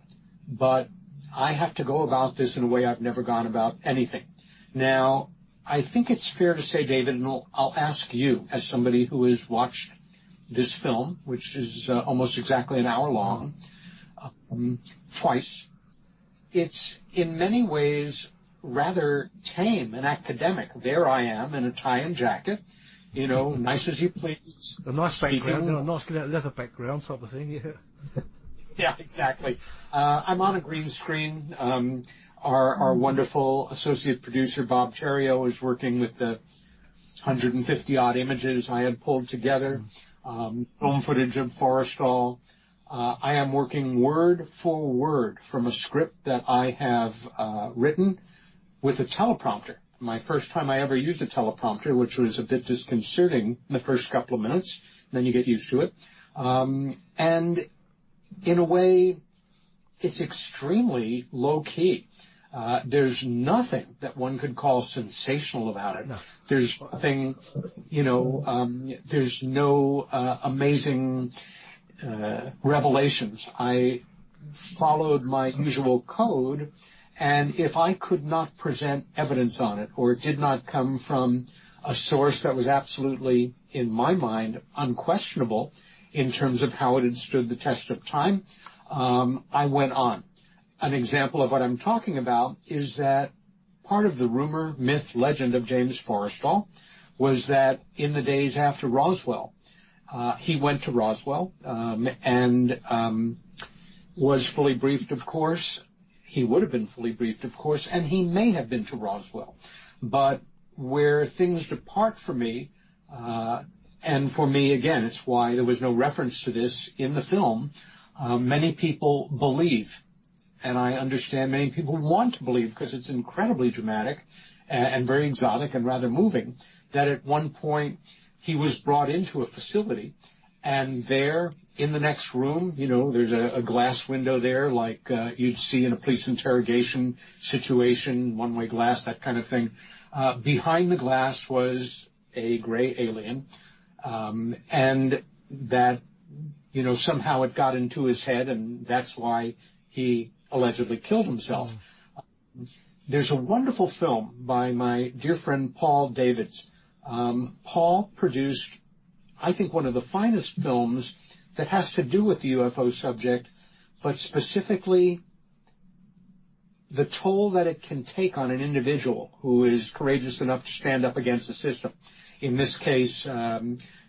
S3: But I have to go about this in a way I've never gone about anything. Now, I think it's fair to say, David, and I'll ask you, as somebody who has watched this film, which is almost exactly an hour long, twice, it's in many ways rather tame and academic. There I am in a tie and jacket, you know, nice as you please.
S1: A nice background, a nice leather background type of thing, yeah.
S3: Yeah, exactly. I'm on a green screen. Our wonderful associate producer, Bob Terrio, is working with the 150-odd images I had pulled together, film footage of Forrestal. I am working word for word from a script that I have written with a teleprompter. My first time I ever used a teleprompter, which was a bit disconcerting in the first couple of minutes. Then you get used to it. And in a way, it's extremely low-key. There's nothing that one could call sensational about it. No. There's nothing, there's no amazing revelations. I followed my usual code, and if I could not present evidence on it, or it did not come from a source that was absolutely, in my mind, unquestionable in terms of how it had stood the test of time, I went on. An example of what I'm talking about is that part of the rumor, myth, legend of James Forrestal was that in the days after Roswell, he went to Roswell and was fully briefed, of course. He would have been fully briefed, of course, and he may have been to Roswell. But where things depart for me, and for me, again, it's why there was no reference to this in the film, many people believe, and I understand many people want to believe because it's incredibly dramatic and very exotic and rather moving, that at one point he was brought into a facility, and there in the next room, there's a glass window there like you'd see in a police interrogation situation, one-way glass, that kind of thing. Behind the glass was a gray alien, and that, somehow it got into his head, and that's why he allegedly killed himself. There's a wonderful film by my dear friend Paul Davids. Paul produced, I think, one of the finest films that has to do with the UFO subject, but specifically the toll that it can take on an individual who is courageous enough to stand up against the system. In this case,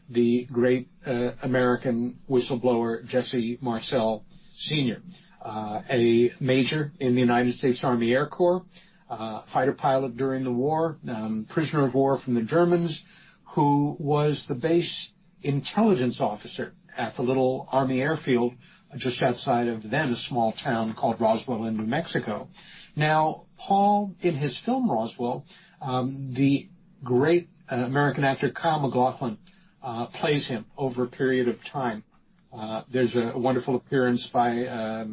S3: the great American whistleblower Jesse Marcel Sr., a major in the United States Army Air Corps, fighter pilot during the war, prisoner of war from the Germans, who was the base intelligence officer at the little Army airfield just outside of then a small town called Roswell in New Mexico. Now, Paul, in his film Roswell, the great American actor Kyle MacLachlan plays him over a period of time. There's a wonderful appearance by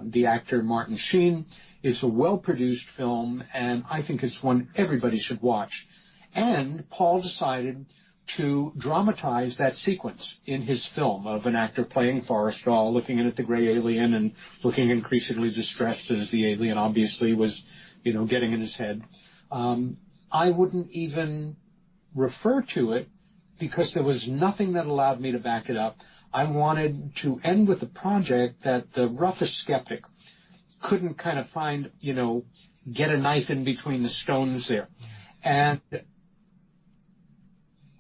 S3: the actor Martin Sheen. It's a well-produced film, and I think it's one everybody should watch. And Paul decided to dramatize that sequence in his film of an actor playing Forrestal, looking in at the gray alien and looking increasingly distressed as the alien obviously was, getting in his head. I wouldn't even refer to it because there was nothing that allowed me to back it up. I wanted to end with a project that the roughest skeptic couldn't kind of find, get a knife in between the stones there. And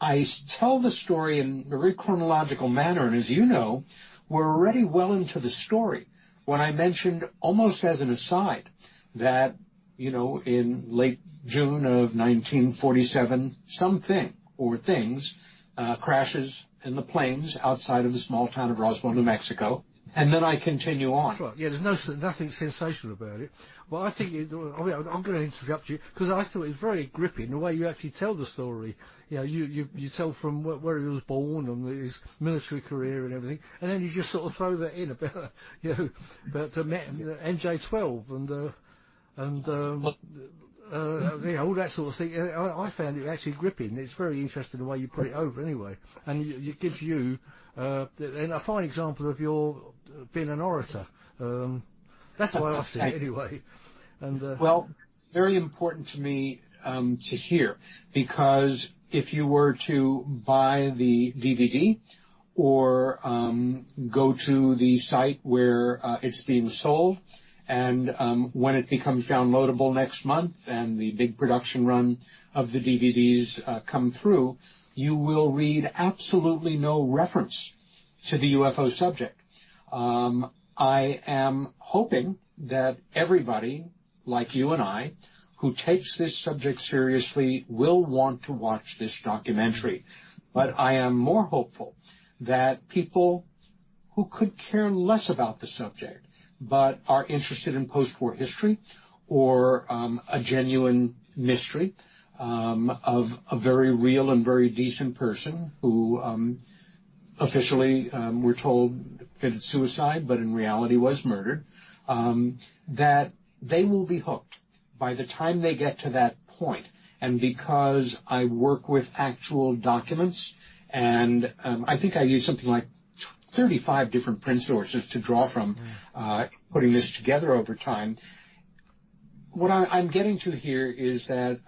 S3: I tell the story in a very chronological manner, and as you know, we're already well into the story when I mentioned, almost as an aside, that, in late June of 1947, something or things crashes in the plains outside of the small town of Roswell, New Mexico, and then I continue on.
S1: That's right. Yeah, there's nothing sensational about it. Well, I think I'm going to interrupt you because I thought it was very gripping the way you actually tell the story. You tell from where he was born and his military career and everything, and then you just sort of throw that in about MJ12 and all that sort of thing. I found it actually gripping. It's very interesting the way you put it over anyway, and it gives you and a fine example of your being an orator. That's the way I see it anyway. And
S3: well, it's very important to me to hear, because if you were to buy the DVD or go to the site where it's being sold And when it becomes downloadable next month and the big production run of the DVDs come through, you will read absolutely no reference to the UFO subject. I am hoping that everybody, like you and I, who takes this subject seriously will want to watch this documentary. But I am more hopeful that people who could care less about the subject but are interested in post-war history or a genuine mystery of a very real and very decent person who officially, we're told, committed suicide, but in reality was murdered, that they will be hooked by the time they get to that point. And because I work with actual documents, and I think I use something like 35 different print sources to draw from, putting this together over time. What I'm getting to here is that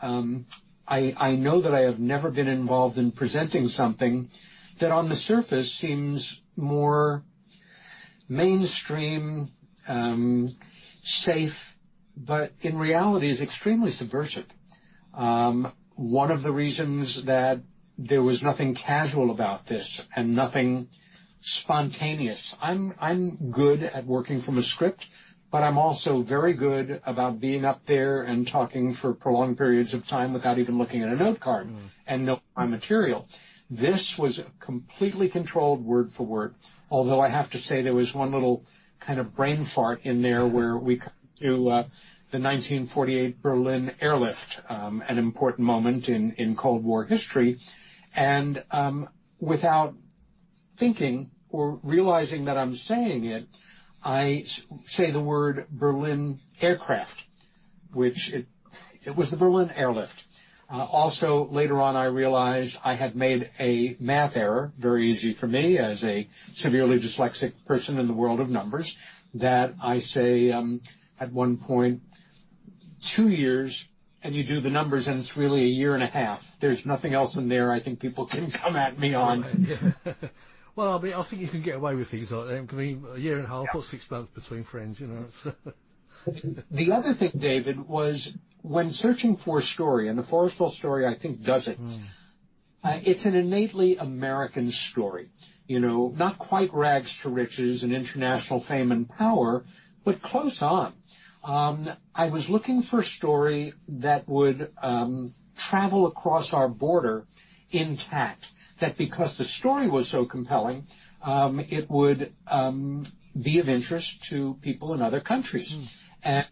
S3: I know that I have never been involved in presenting something that on the surface seems more mainstream, safe, but in reality is extremely subversive. One of the reasons that there was nothing casual about this and nothing spontaneous. I'm good at working from a script, but I'm also very good about being up there and talking for prolonged periods of time without even looking at a note card and knowing my material. This was completely controlled word for word, although I have to say there was one little kind of brain fart in there where we come to the 1948 Berlin airlift, an important moment in Cold War history, and without thinking or realizing that I'm saying it, I say the word Berlin aircraft, which it was the Berlin airlift. Also, later on, I realized I had made a math error, very easy for me as a severely dyslexic person in the world of numbers, that I say at one point 2 years, and you do the numbers, and it's really a year and a half. There's nothing else in there I think people can come at me on.
S1: Yeah. Well, I mean, I think you can get away with things like that. I mean, a year and a half or 6 months between friends, you know.
S3: The other thing, David, was when searching for a story, and the Forrestal story, I think, does it. It's an innately American story. You know, not quite rags to riches and international fame and power, but close on. I was looking for a story that would travel across our border intact, that because the story was so compelling, it would be of interest to people in other countries. And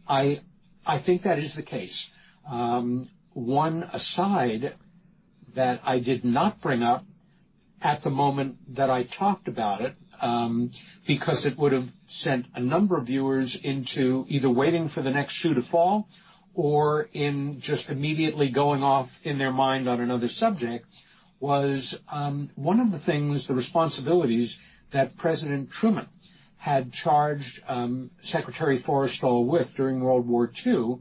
S3: I think that is the case. One aside that I did not bring up at the moment that I talked about it, because it would have sent a number of viewers into either waiting for the next shoe to fall or in just immediately going off in their mind on another subject, was one of the things, the responsibilities that President Truman had charged Secretary Forrestal with during World War II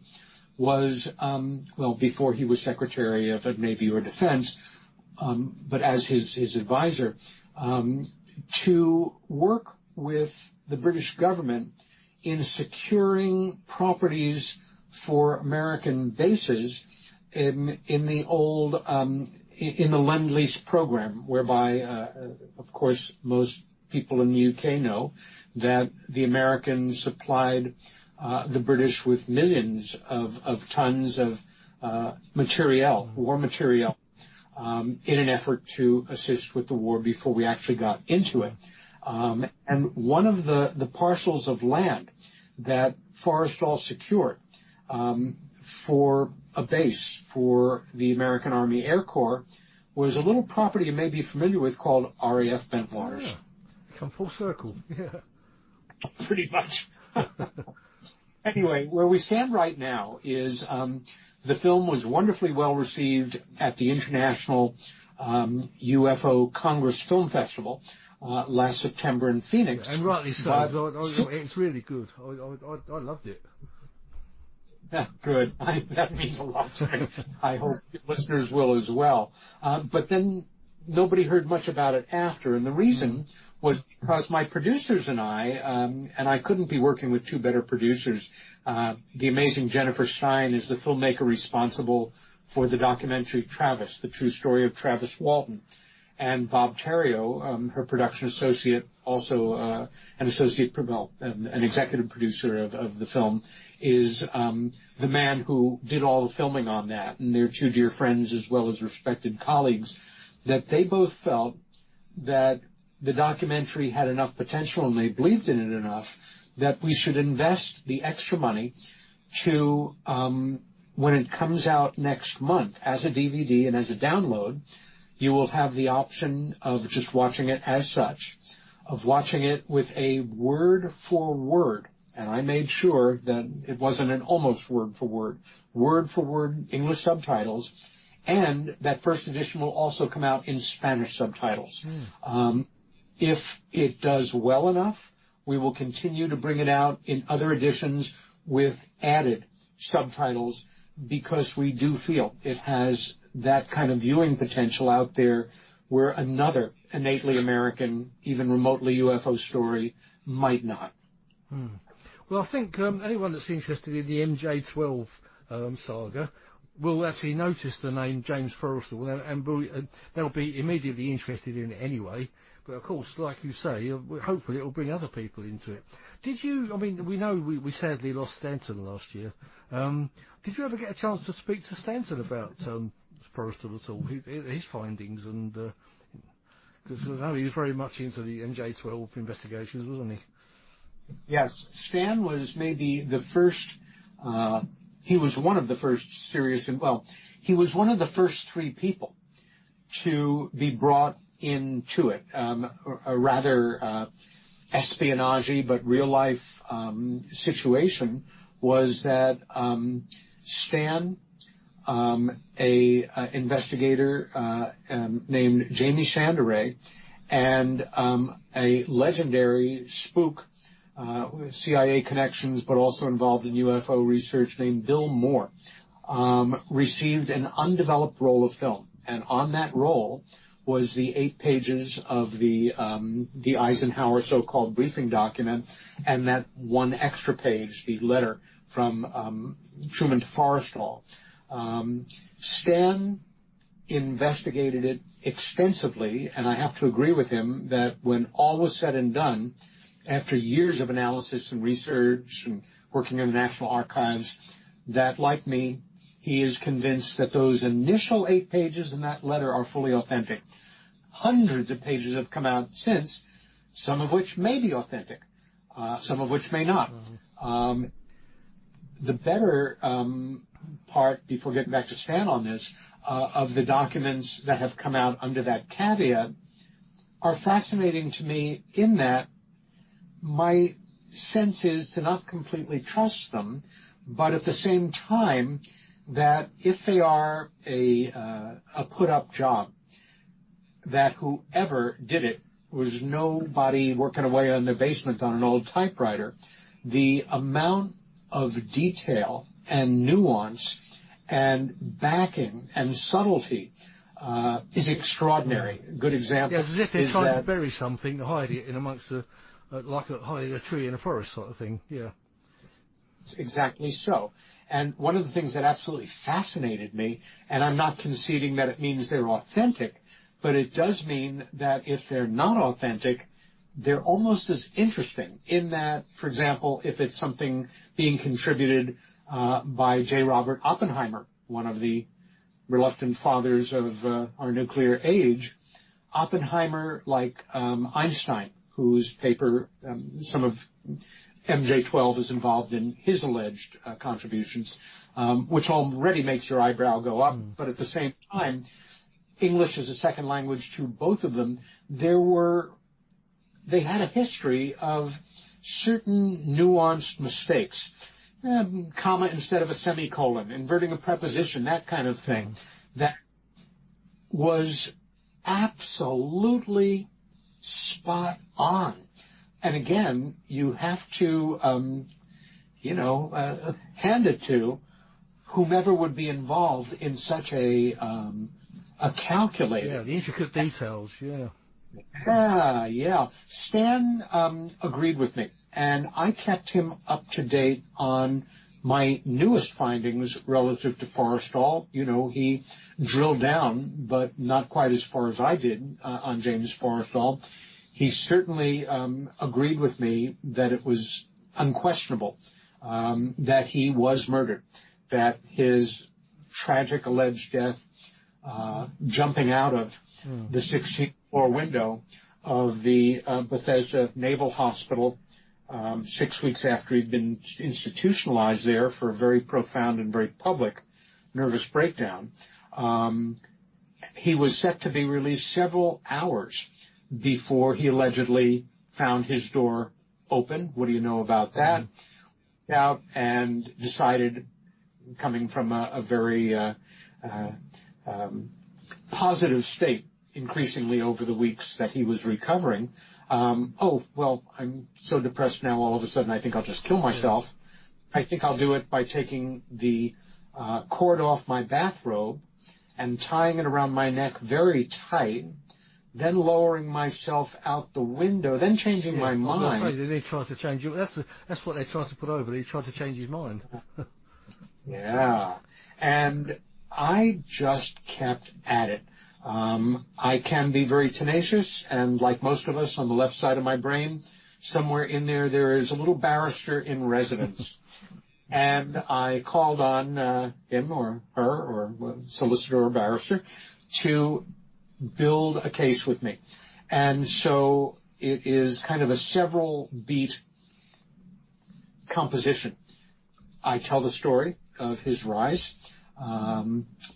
S3: was, well, before he was Secretary of Navy or Defense, but as his advisor, to work with the British government in securing properties for American bases in the old in the Lend-Lease program, whereby, of course, most people in the UK know that the Americans supplied the British with millions of tons of materiel, war materiel, in an effort to assist with the war before we actually got into it. And one of the parcels of land that Forrestal secured for a base for the American Army Air Corps was a little property you may be familiar with called RAF Bentwaters.
S1: Yeah. Come full circle. Yeah.
S3: Pretty much. Anyway, where we stand right now is the film was wonderfully well received at the International UFO Congress Film Festival last September in Phoenix.
S1: And rightly so. It's really good. I loved it.
S3: Good. That means a lot to me. I hope listeners will as well. But then nobody heard much about it after, and the reason was because my producers and I couldn't be working with two better producers. The amazing Jennifer Stein is the filmmaker responsible for the documentary Travis, the true story of Travis Walton. And Bob Terrio, her production associate, also an executive producer of the film, is the man who did all the filming on that. And they're two dear friends as well as respected colleagues, that they both felt that the documentary had enough potential and they believed in it enough that we should invest the extra money to, when it comes out next month as a DVD and as a download, you will have the option of just watching it as such, of watching it with a word for word. And I made sure that it wasn't an almost word for word English subtitles, and that first edition will also come out in Spanish subtitles. If it does well enough, we will continue to bring it out in other editions with added subtitles, because we do feel it has that kind of viewing potential out there where another innately American, even remotely UFO story might not.
S1: Well, I think anyone that's interested in the MJ12 saga will actually notice the name James Forrestal, and they'll be immediately interested in it anyway. But of course, like you say, hopefully it will bring other people into it. Did you, I mean, we know we sadly lost Stanton last year. Did you ever get a chance to speak to Stanton about Forrestal at all, his findings? And because I know he was very much into the MJ12 investigations, wasn't he?
S3: Yes, Stan was maybe the first, he was one of the first he was one of the first three people to be brought into it. A rather espionage but real life situation was that Stan, a investigator named Jamie Sanderay, and a legendary spook, CIA connections, but also involved in UFO research, named Bill Moore, received an undeveloped roll of film. And on that roll was the 8 pages of the Eisenhower so-called briefing document, and that one extra page, the letter from Truman to Forrestal. Stan investigated it extensively, and I have to agree with him that when all was said and done, after years of analysis and research and working in the National Archives, that, like me, he is convinced that those initial 8 pages in that letter are fully authentic. Hundreds of pages have come out since, some of which may be authentic, some of which may not. The better part, before getting back to Stan on this, of the documents that have come out under that caveat are fascinating to me in that my sense is to not completely trust them, but at the same time that if they are a put-up job, that whoever did it was nobody working away in the basement on an old typewriter. The amount of detail and nuance and backing and subtlety is extraordinary. A good example.
S1: Yeah, it's as if they're trying to bury something, to hide it in amongst hiding a tree in a forest sort of thing. Yeah.
S3: It's exactly so. And one of the things that absolutely fascinated me, and I'm not conceding that it means they're authentic, but it does mean that if they're not authentic, they're almost as interesting in that, for example, if it's something being contributed by J. Robert Oppenheimer, one of the reluctant fathers of our nuclear age, Oppenheimer, like Einstein, whose paper some of MJ12 is involved in his alleged contributions, which already makes your eyebrow go up, but at the same time, English as a second language to both of them, they had a history of certain nuanced mistakes, comma instead of a semicolon, inverting a preposition, that kind of thing, that was absolutely spot on. And again, you have to, hand it to whomever would be involved in such a calculated.
S1: Yeah, the intricate details, yeah.
S3: Yeah. Stan agreed with me, and I kept him up to date on my newest findings relative to Forrestal. You know, he drilled down, but not quite as far as I did on James Forrestal. He certainly agreed with me that it was unquestionable that he was murdered, that his tragic alleged death jumping out of the 16th floor window of the Bethesda Naval Hospital 6 weeks after he'd been institutionalized there for a very profound and very public nervous breakdown. He was set to be released several hours before he allegedly found his door open. What do you know about that? Out and decided, coming from a very positive state increasingly over the weeks that he was recovering, oh, well, I'm so depressed now all of a sudden I think I'll just kill myself. I think I'll do it by taking the cord off my bathrobe and tying it around my neck very tight, then lowering myself out the window, then changing my mind.
S1: They tried to change it. That's what they tried to put over. They tried to change his mind.
S3: Yeah. And I just kept at it. I can be very tenacious, and like most of us on the left side of my brain, somewhere in there is a little barrister in residence. And I called on him or her or solicitor or barrister to build a case with me. And so it is kind of a several beat composition. I tell the story of his rise,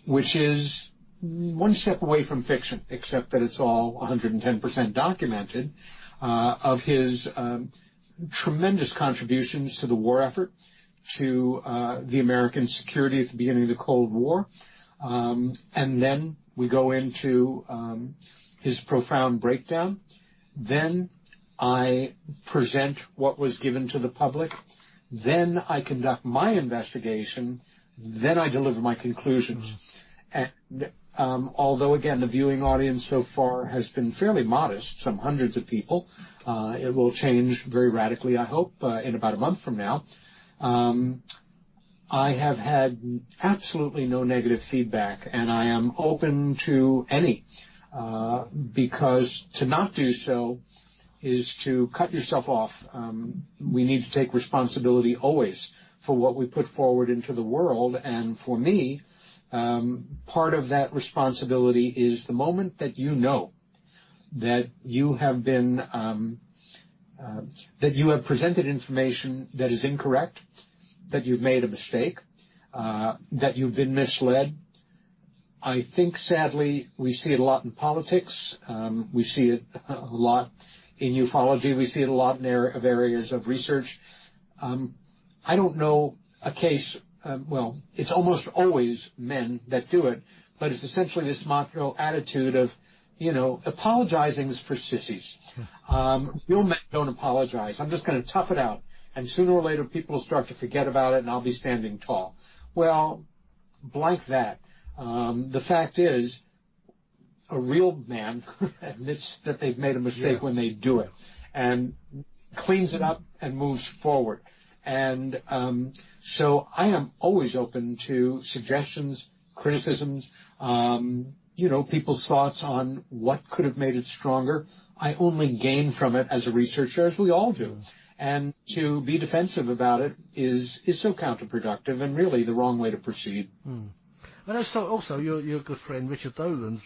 S3: which is one step away from fiction, except that it's all 110% documented, of his tremendous contributions to the war effort, to the American security at the beginning of the Cold War. And then we go into his profound breakdown. Then I present what was given to the public. Then I conduct my investigation. Then I deliver my conclusions. And although, again, the viewing audience so far has been fairly modest, some hundreds of people, it will change very radically, I hope, in about a month from now. I have had absolutely no negative feedback, and I am open to any, because to not do so is to cut yourself off. We need to take responsibility always for what we put forward into the world, and for me, part of that responsibility is the moment that you know that you have been, that you have presented information that is incorrect, that you've made a mistake, that you've been misled. I think, sadly, we see it a lot in politics. We see it a lot in ufology. We see it a lot in areas of research. I don't know a case, well, it's almost always men that do it, but it's essentially this macho attitude of, you know, apologizing is for sissies. Real men don't apologize. I'm just going to tough it out. And sooner or later, people will start to forget about it, and I'll be standing tall. Well, blank that. The fact is, a real man admits that they've made a mistake when they do it, and cleans it up and moves forward. And so I am always open to suggestions, criticisms, you know, people's thoughts on what could have made it stronger. I only gain from it as a researcher, as we all do. And to be defensive about it is so counterproductive and really the wrong way to proceed.
S1: And also your good friend Richard Dolan's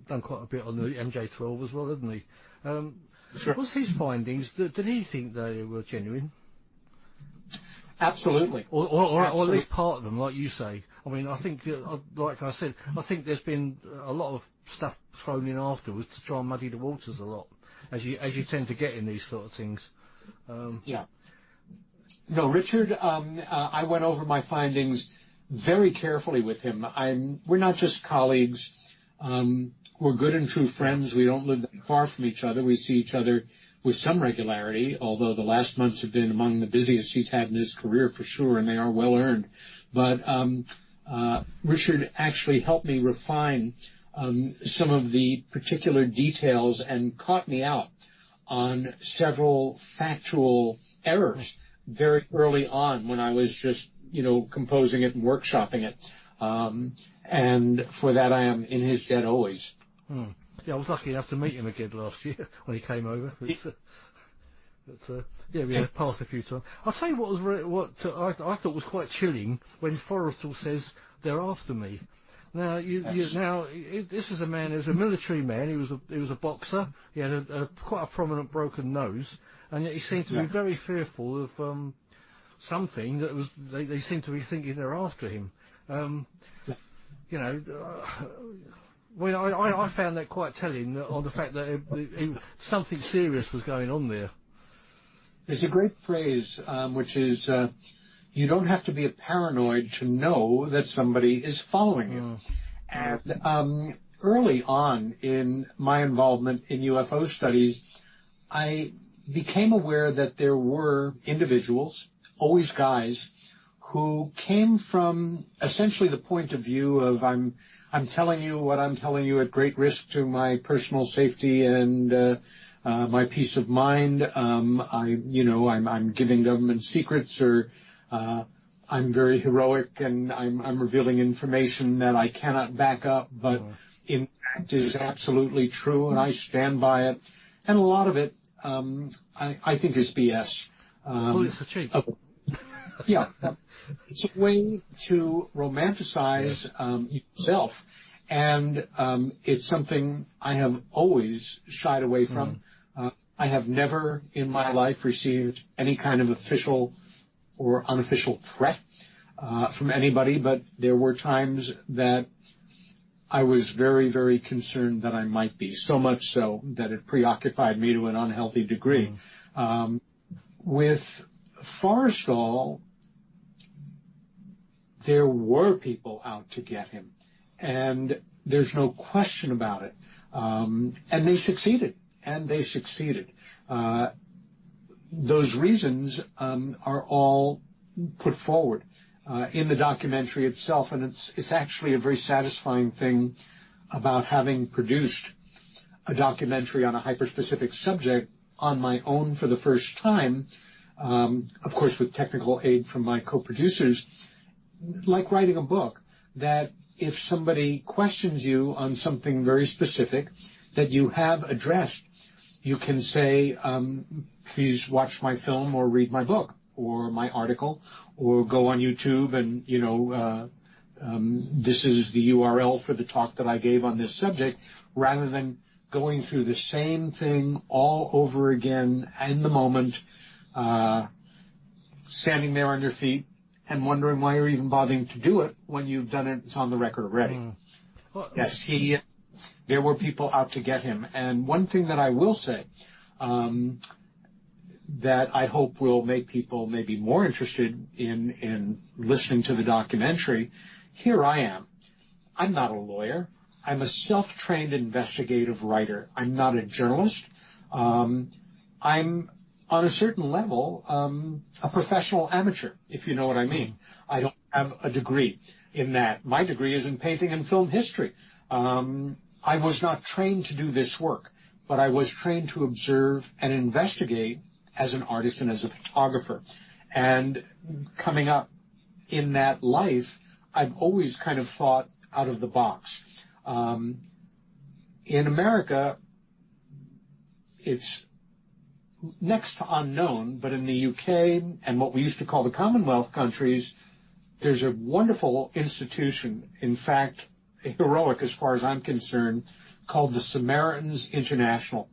S1: done quite a bit on the MJ12 as well, hasn't he?
S3: Sure.
S1: What's his findings? Did he think they were genuine?
S3: Absolutely.
S1: Or at least part of them, like you say. I mean, I think, like I said, I think there's been a lot of stuff thrown in afterwards to try and muddy the waters a lot, as you tend to get in these sort of things.
S3: No, Richard, I went over my findings very carefully with him. We're not just colleagues. We're good and true friends. We don't live that far from each other. We see each other with some regularity, although the last months have been among the busiest he's had in his career for sure, and they are well earned. But Richard actually helped me refine some of the particular details and caught me out on several factual errors very early on when I was just, composing it and workshopping it. And for that, I am in his debt always.
S1: Yeah, I was lucky enough to meet him again last year when he came over. Yeah, we had passed a few times. I'll tell you what I thought was quite chilling when Forrestal says they're after me. Now, this is a man who's a military man. He was a boxer. He had quite a prominent broken nose, and yet he seemed to be very fearful of something that was. They seem to be thinking they're after him. Well, I found that quite telling on the fact that something serious was going on there.
S3: There's a great phrase, which is, you don't have to be a paranoid to know that somebody is following you. And early on in my involvement in UFO studies, I became aware that there were individuals, always guys, who came from essentially the point of view of I'm telling you what I'm telling you at great risk to my personal safety and my peace of mind. I'm giving government secrets, or I'm very heroic and I'm revealing information that I cannot back up, but in fact is absolutely true, and I stand by it. And a lot of it, I think, is BS.
S1: Bullets are cheap.
S3: Yeah. It's a way to romanticize yourself, and it's something I have always shied away from. I have never in my life received any kind of official or unofficial threat from anybody, but there were times that I was very, very concerned that I might be, so much so that it preoccupied me to an unhealthy degree. With Forrestal, there were people out to get him, and there's no question about it. And they succeeded. Those reasons are all put forward in the documentary itself, and it's actually a very satisfying thing about having produced a documentary on a hyperspecific subject on my own for the first time, of course with technical aid from my co-producers, like writing a book, that if somebody questions you on something very specific that you have addressed, you can say, please watch my film or read my book or my article, or go on YouTube and, this is the URL for the talk that I gave on this subject, rather than going through the same thing all over again in the moment, standing there on your feet and wondering why you're even bothering to do it when you've done it. It's on the record already. Well, yes, there were people out to get him. And one thing that I will say, that I hope will make people maybe more interested in listening to the documentary, here I am. I'm not a lawyer. I'm a self-trained investigative writer. I'm not a journalist. I'm, on a certain level, a professional amateur, if you know what I mean. I don't have a degree in that. My degree is in painting and film history. I was not trained to do this work, but I was trained to observe and investigate as an artist and as a photographer. And coming up in that life, I've always kind of thought out of the box. In America, it's next to unknown, but in the UK and what we used to call the Commonwealth countries, there's a wonderful institution, in fact, heroic as far as I'm concerned, called the Samaritans International.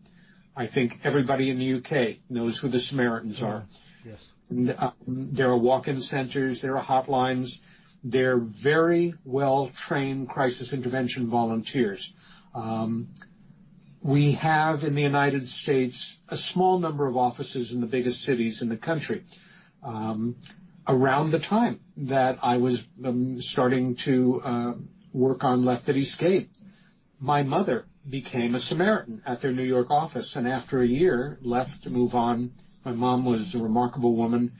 S3: I think everybody in the UK knows who the Samaritans are.
S1: Yes.
S3: And, there are walk-in centers, there are hotlines. They're very well-trained crisis intervention volunteers. We have in the United States a small number of offices in the biggest cities in the country. Around the time that I was starting to work on Left at Escape, my mother became a Samaritan at their New York office, and after a year left to move on. My mom was a remarkable woman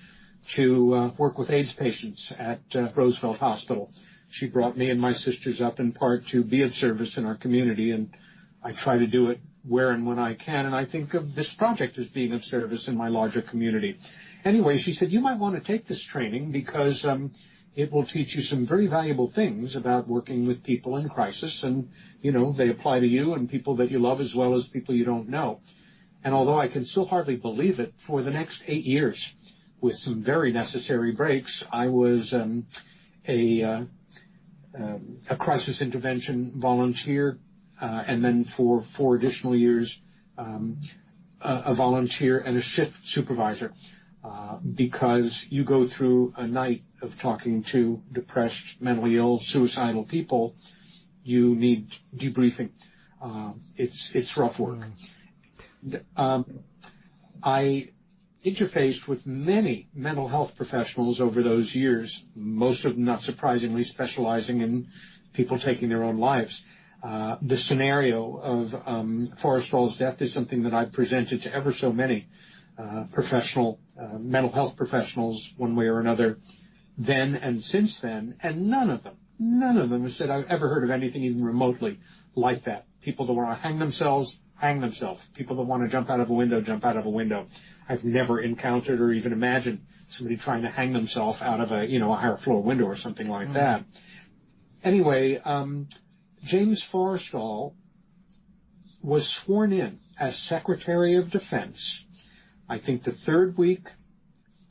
S3: to work with AIDS patients at Roosevelt Hospital. She brought me and my sisters up in part to be of service in our community, and I try to do it where and when I can, and I think of this project as being of service in my larger community. Anyway, she said, you might want to take this training because it will teach you some very valuable things about working with people in crisis, and, they apply to you and people that you love as well as people you don't know. And although I can still hardly believe it, for the next 8 years, with some very necessary breaks, I was a crisis intervention volunteer, and then for 4 additional years, a volunteer and a shift supervisor, because you go through a night of talking to depressed, mentally ill, suicidal people, you need debriefing. It's rough work. I interfaced with many mental health professionals over those years, most of them, not surprisingly, specializing in people taking their own lives. The scenario of Forrestal's death is something that I've presented to ever so many professional mental health professionals, one way or another, then and since then, and none of them have said I've ever heard of anything even remotely like that. People that want to hang themselves. People that want to jump out of a window, jump out of a window. I've never encountered or even imagined somebody trying to hang themselves out of a higher floor window or something like that. Anyway, James Forrestal was sworn in as Secretary of Defense, I think the 3rd week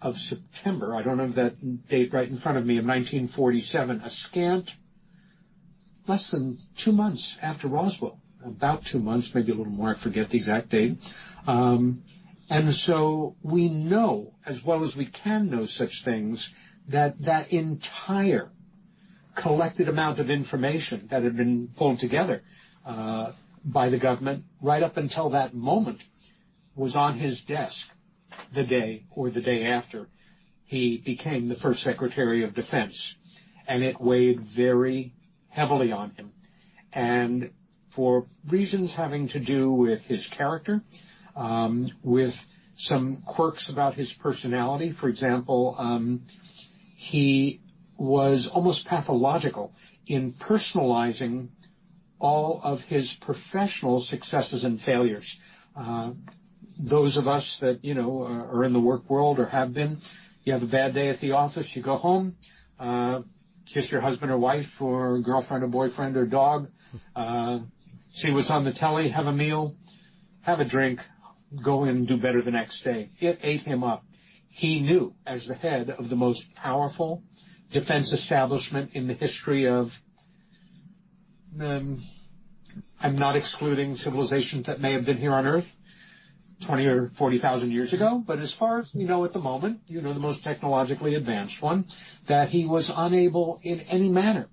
S3: of September, I don't have that date right in front of me, of 1947, a scant less than 2 months after Roswell. About 2 months, maybe a little more, I forget the exact date. And so we know, as well as we can know such things, that entire collected amount of information that had been pulled together by the government right up until that moment was on his desk the day or the day after he became the first Secretary of Defense. And it weighed very heavily on him. And for reasons having to do with his character, with some quirks about his personality. For example, he was almost pathological in personalizing all of his professional successes and failures. Those of us that, are in the work world or have been, you have a bad day at the office, you go home, kiss your husband or wife or girlfriend or boyfriend or dog, see what's on the telly, have a meal, have a drink, go in and do better the next day. It ate him up. He knew, as the head of the most powerful defense establishment in the history of, I'm not excluding civilizations that may have been here on Earth 20 or 40,000 years ago, but as far as we know at the moment, the most technologically advanced one, that he was unable in any manner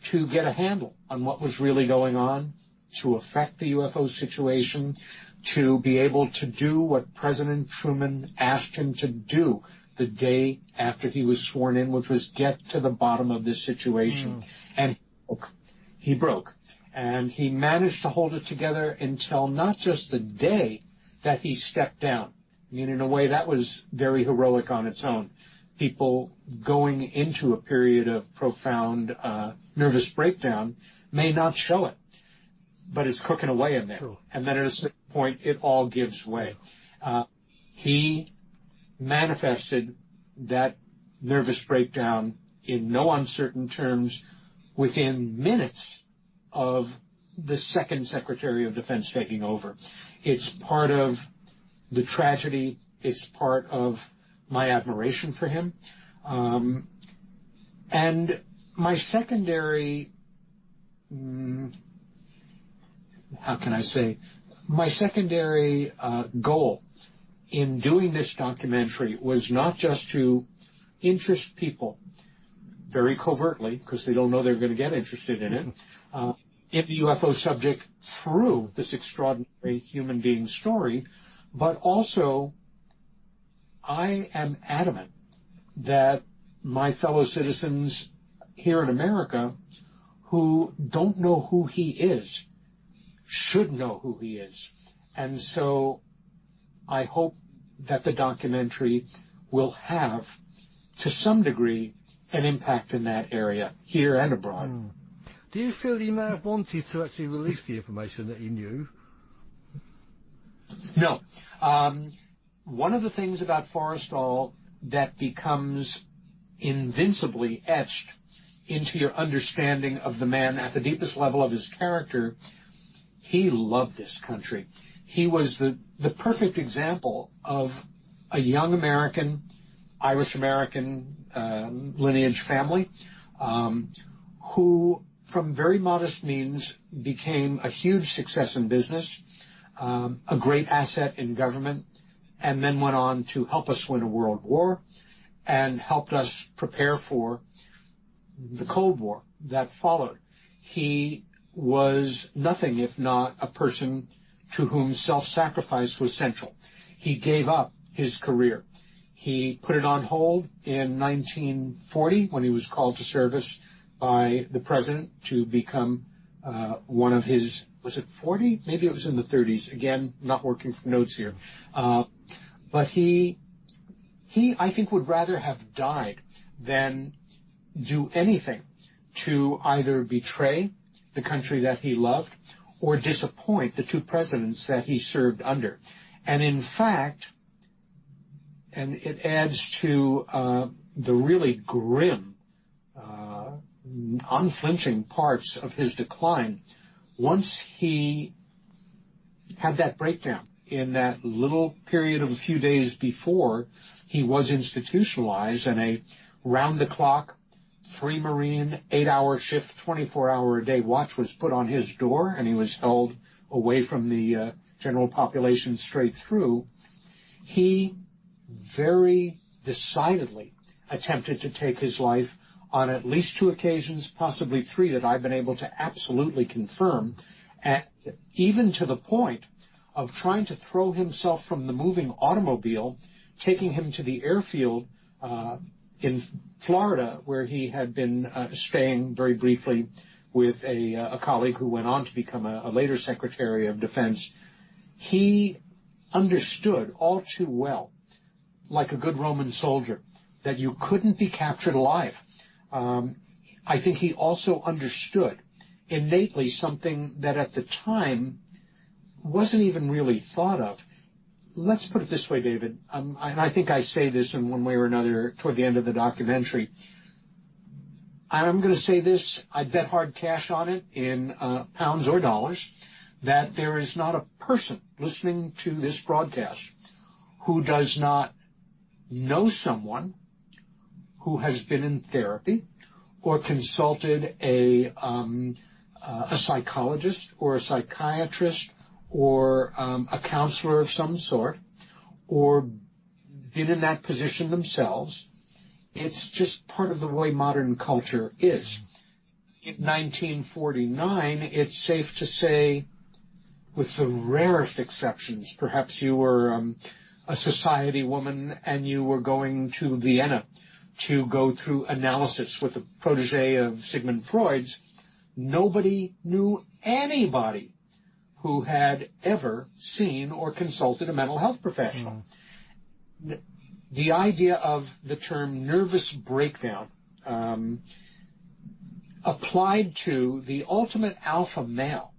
S3: to get a handle on what was really going on, to affect the UFO situation, to be able to do what President Truman asked him to do the day after he was sworn in, which was get to the bottom of this situation. And he broke. And he managed to hold it together until not just the day that he stepped down. I mean, in a way, that was very heroic on its own. People going into a period of profound nervous breakdown may not show it, but it's cooking away in there. Sure. And then at a certain point, it all gives way. He manifested that nervous breakdown in no uncertain terms within minutes of the second Secretary of Defense taking over. It's part of the tragedy. It's part of my admiration for him. And my secondary, my secondary goal in doing this documentary was not just to interest people very covertly, because they don't know they're going to get interested in it, in the UFO subject through this extraordinary human being story, but also I am adamant that my fellow citizens here in America who don't know who he is should know who he is. And so I hope that the documentary will have, to some degree, an impact in that area, here and abroad.
S1: Mm. Do you feel he may have wanted to actually release the information that he knew?
S3: No. One of the things about Forrestal that becomes invincibly etched into your understanding of the man at the deepest level of his character, he loved this country. He was the perfect example of a young American, Irish-American lineage family who, from very modest means, became a huge success in business, a great asset in government, and then went on to help us win a world war and helped us prepare for the Cold War that followed. He was nothing if not a person to whom self-sacrifice was central. He gave up his career. He put it on hold in 1940 when he was called to service by the president to become one of his, was it 40? Maybe it was in the 30s. Again, not working from notes here. But he, I think, would rather have died than do anything to either betray the country that he loved or disappoint the two presidents that he served under. And in fact, and it adds to the really grim, unflinching parts of his decline, once he had that breakdown in that little period of a few days before he was institutionalized and a round-the-clock, 3-Marine, 8-hour shift, 24-hour-a-day watch was put on his door, and he was held away from the general population straight through, he very decidedly attempted to take his life on at least 2 occasions, possibly 3 that I've been able to absolutely confirm, and even to the point of trying to throw himself from the moving automobile, taking him to the airfield in Florida, where he had been staying very briefly with a colleague who went on to become a later Secretary of Defense. He understood all too well, like a good Roman soldier, that you couldn't be captured alive. I think he also understood innately something that at the time wasn't even really thought of. Let's put it this way, David, and I think I say this in one way or another toward the end of the documentary. I'm going to say this, I bet hard cash on it in pounds or dollars, that there is not a person listening to this broadcast who does not know someone who has been in therapy or consulted a psychologist or a psychiatrist or a counselor of some sort, or been in that position themselves. It's just part of the way modern culture is. In 1949, it's safe to say, with the rarest exceptions, perhaps you were a society woman and you were going to Vienna to go through analysis with a protege of Sigmund Freud's, nobody knew anybody who had ever seen or consulted a mental health professional. The idea of the term nervous breakdown applied to the ultimate alpha male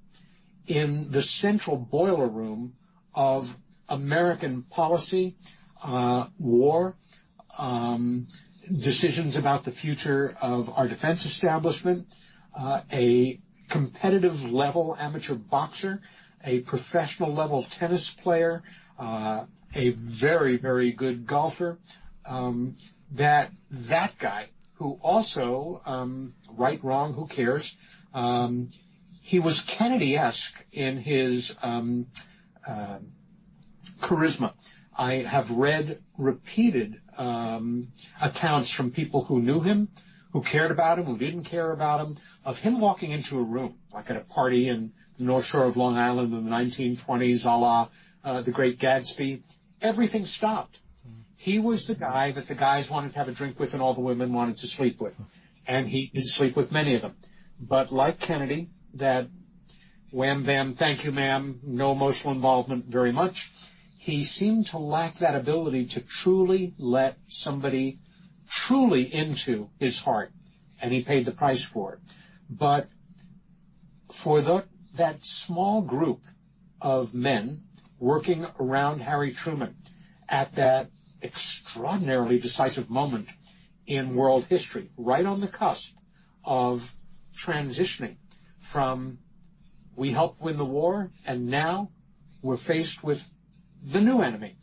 S3: in the central boiler room of American policy, war, decisions about the future of our defense establishment, a competitive level amateur boxer, a professional level tennis player, a very, very good golfer, that guy who also, right, wrong, who cares, he was Kennedy-esque in his charisma. I have read repeated accounts from people who knew him, who cared about him, who didn't care about him, of him walking into a room, like at a party in the North Shore of Long Island in the 1920s, a la The Great Gatsby. Everything stopped. He was the guy that the guys wanted to have a drink with and all the women wanted to sleep with. And he did sleep with many of them. But like Kennedy, that wham, bam, thank you, ma'am, no emotional involvement very much, he seemed to lack that ability to truly let somebody truly into his heart, and he paid the price for it. But for that small group of men working around Harry Truman at that extraordinarily decisive moment in world history, right on the cusp of transitioning from we helped win the war, and now we're faced with the new enemy.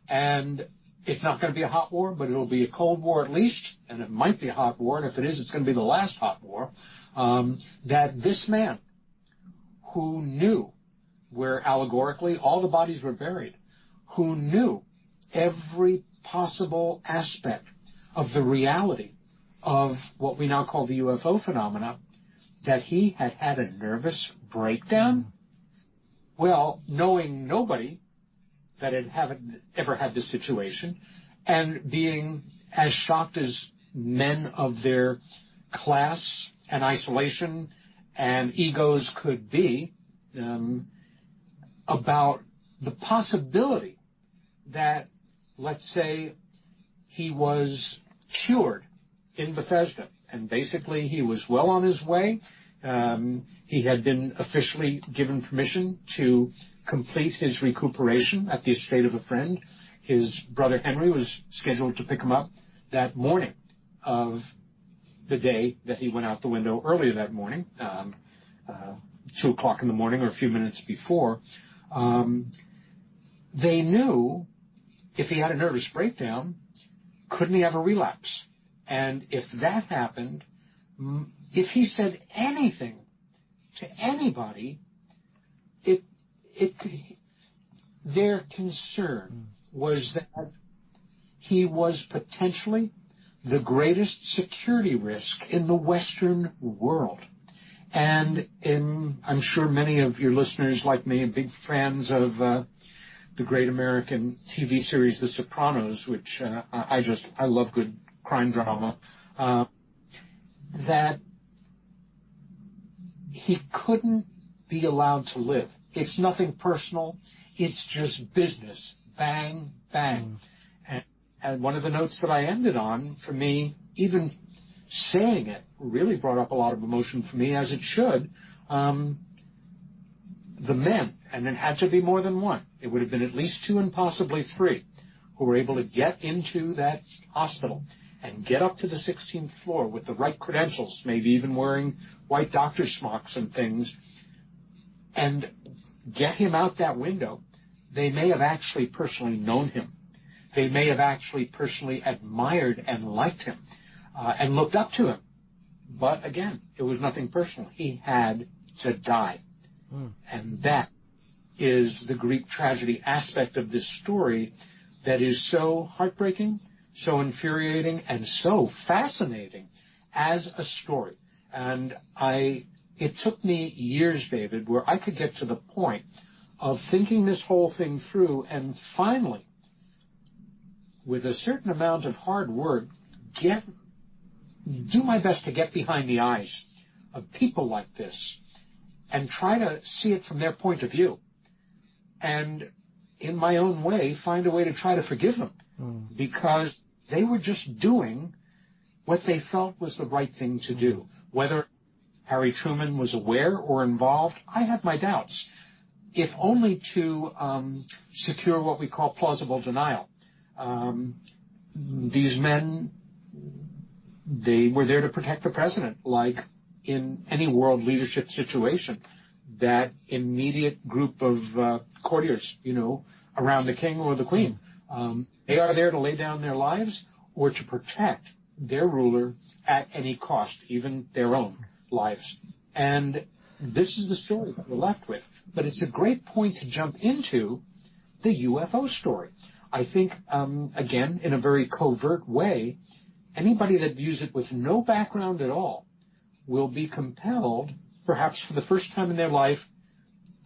S3: And it's not going to be a hot war, but it'll be a cold war at least, and it might be a hot war, and if it is, it's going to be the last hot war. That this man, who knew where allegorically all the bodies were buried, who knew every possible aspect of the reality of what we now call the UFO phenomena, that he had had a nervous breakdown? Well, knowing nobody that had ever had this situation, and being as shocked as men of their class and isolation and egos could be, about the possibility that, let's say, he was cured in Bethesda, and basically he was well on his way. He had been officially given permission to complete his recuperation at the estate of a friend. His brother Henry was scheduled to pick him up that morning of the day that he went out the window earlier that morning, 2 o'clock in the morning or a few minutes before. They knew if he had a nervous breakdown, couldn't he have a relapse? And if that happened, if he said anything to anybody, their concern was that he was potentially the greatest security risk in the Western world. And I'm sure many of your listeners, like me, are big fans of the great American TV series The Sopranos, which I love good crime drama, that he couldn't be allowed to live. It's nothing personal. It's just business. Bang, bang. And one of the notes that I ended on, for me, even saying it really brought up a lot of emotion for me, as it should. The men, and it had to be more than one. It would have been at least 2 and possibly 3 who were able to get into that hospital and get up to the 16th floor with the right credentials, maybe even wearing white doctor smocks and things, and get him out that window. They may have actually personally known him. They may have actually personally admired and liked him and looked up to him. But again, it was nothing personal. He had to die. And that is the Greek tragedy aspect of this story that is so heartbreaking, so infuriating, and so fascinating as a story. And it took me years, David, where I could get to the point of thinking this whole thing through and finally, with a certain amount of hard work, do my best to get behind the eyes of people like this and try to see it from their point of view. And in my own way, find a way to try to forgive them because they were just doing what they felt was the right thing to do. Whether Harry Truman was aware or involved, I had my doubts, if only to secure what we call plausible denial. These men, they were there to protect the president, like in any world leadership situation, that immediate group of courtiers, around the king or the queen. They are there to lay down their lives or to protect their ruler at any cost, even their own lives. And this is the story that we're left with. But it's a great point to jump into the UFO story. I think, again, in a very covert way, anybody that views it with no background at all will be compelled, perhaps for the first time in their life,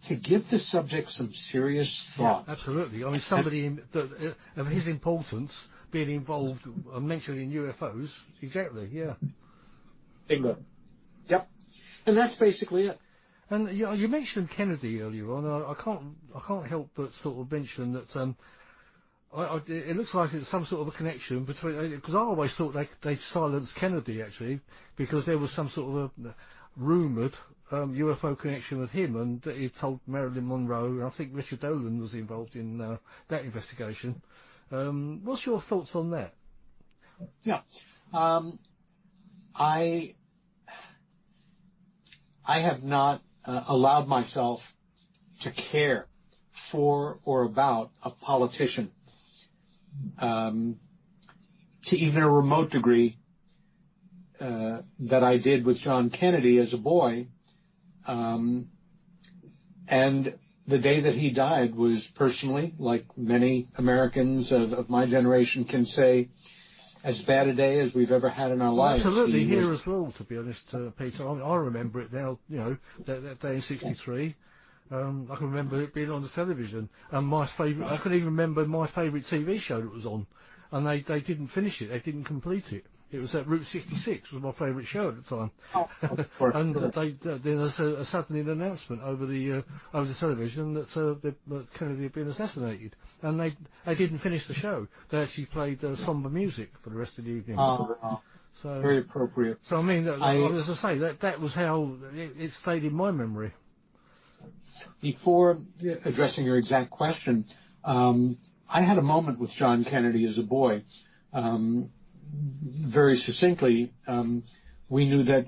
S3: to give the subject some serious thought.
S1: Yeah, absolutely. I mean, somebody of his importance being involved, mentioning UFOs, exactly, yeah.
S3: Bingo. Yep. And that's basically it.
S1: And you mentioned Kennedy earlier on. I can't help but sort of mention that It looks like it's some sort of a connection between, because I always thought they silenced Kennedy actually, because there was some sort of a rumoured UFO connection with him, and that he told Marilyn Monroe, and I think Richard Dolan was involved in that investigation. What's your thoughts on that?
S3: Yeah, I have not allowed myself to care for or about a politician to even a remote degree that I did with John Kennedy as a boy. And the day that he died was personally, like many Americans of my generation can say, as bad a day as we've ever had in our lives.
S1: Absolutely, here as well, to be honest, Peter. I remember it now, you know, that day in '63. I can remember it being on the television, and I can even remember my favourite TV show that was on, and they didn't finish it, they didn't complete it. It was at Route 66, was my favourite show at the time.
S3: Oh, of course,
S1: and then there's suddenly an announcement over the television that Kennedy had been assassinated, and they didn't finish the show. They actually played somber music for the rest of the evening.
S3: So very appropriate.
S1: So I mean, as I say, that was how it stayed in my memory.
S3: Before addressing your exact question, I had a moment with John Kennedy as a boy. Very succinctly, we knew that,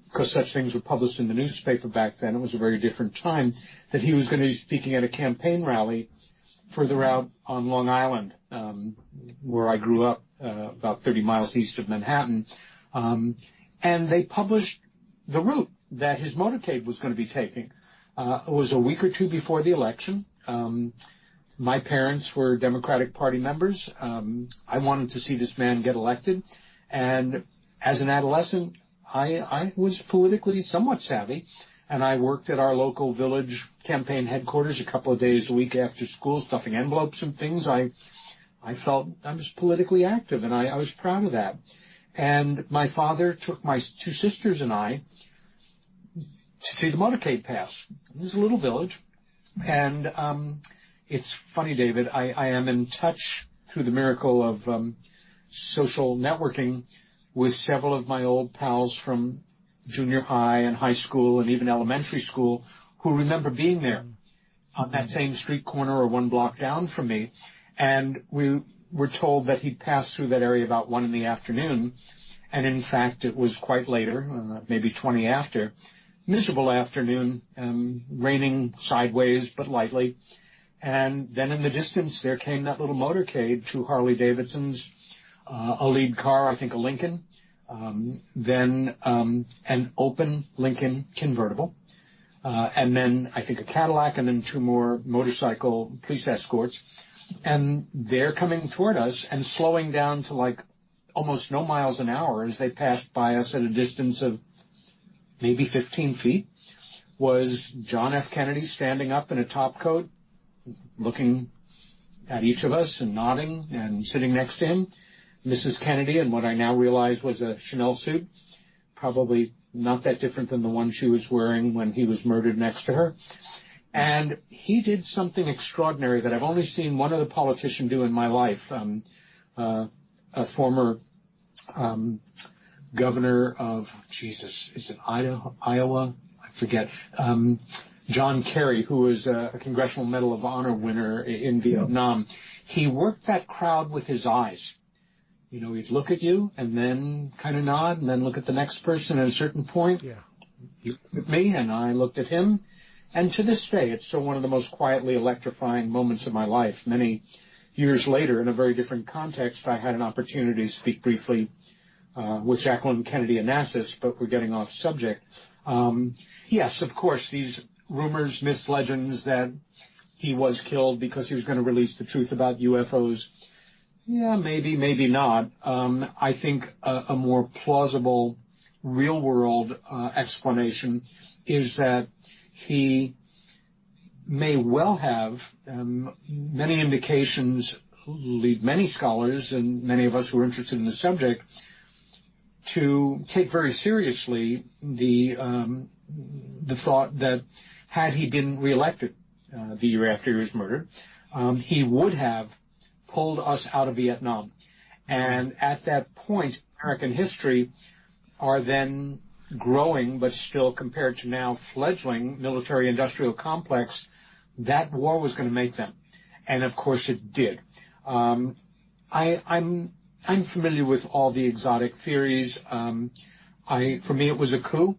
S3: because such things were published in the newspaper back then, it was a very different time, that he was going to be speaking at a campaign rally further out on Long Island, where I grew up, about 30 miles east of Manhattan. And they published the route that his motorcade was going to be taking. It was a week or two before the election. My parents were Democratic Party members. I wanted to see this man get elected. And as an adolescent, I was politically somewhat savvy. And I worked at our local village campaign headquarters a couple of days a week after school, stuffing envelopes and things. I felt I was politically active, and I was proud of that. And my father took my two sisters and I to see the motorcade pass. It was a little village. And it's funny, David, I am in touch through the miracle of social networking with several of my old pals from junior high and high school and even elementary school who remember being there on that same street corner or one block down from me. And we were told that he'd passed through that area about 1 p.m. And in fact, it was quite later, maybe 20 after. Miserable afternoon, raining sideways but lightly. And then in the distance, there came that little motorcade, 2 Harley Davidsons, a lead car, I think a Lincoln, then an open Lincoln convertible, and then I think a Cadillac, and then 2 more motorcycle police escorts. And they're coming toward us and slowing down to like almost no miles an hour as they passed by us at a distance of maybe 15 feet, was John F. Kennedy standing up in a top coat, looking at each of us and nodding, and sitting next to him, Mrs. Kennedy in what I now realize was a Chanel suit, probably not that different than the one she was wearing when he was murdered next to her. And he did something extraordinary that I've only seen one other politician do in my life, a former governor of, is it Iowa? I forget. John Kerry, who was a Congressional Medal of Honor winner in Vietnam. He worked that crowd with his eyes. You know, he'd look at you and then kind of nod and then look at the next person at a certain point.
S1: Yeah.
S3: He looked at me and I looked at him. And to this day, it's still one of the most quietly electrifying moments of my life. Many years later, in a very different context, I had an opportunity to speak briefly with Jacqueline Kennedy Onassis, but we're getting off subject. Yes, of course, these rumors, myths, legends that he was killed because he was going to release the truth about UFOs. Yeah, maybe, maybe not. I think a more plausible real-world explanation is that he may well have, many indications lead many scholars and many of us who are interested in the subject to take very seriously the thought that had he been reelected the year after he was murdered, he would have pulled us out of Vietnam. And at that point, American history, our then growing, but still compared to now fledgling military-industrial complex, that war was going to make them. And of course it did. I'm familiar with all the exotic theories. For me, it was a coup.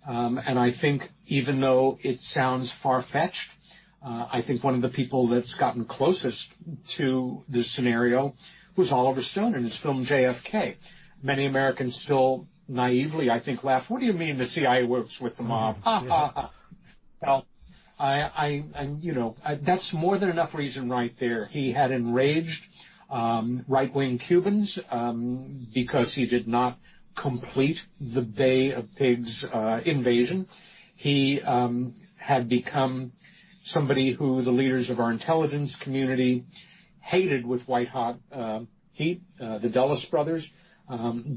S3: And I think even though it sounds far-fetched, I think one of the people that's gotten closest to this scenario was Oliver Stone in his film JFK. Many Americans still naively, I think, laugh, what do you mean the CIA works with the mob? Well, that's more than enough reason right there. He had enraged right-wing Cubans because he did not complete the Bay of Pigs invasion. He had become somebody who the leaders of our intelligence community hated with white-hot heat, the Dulles brothers,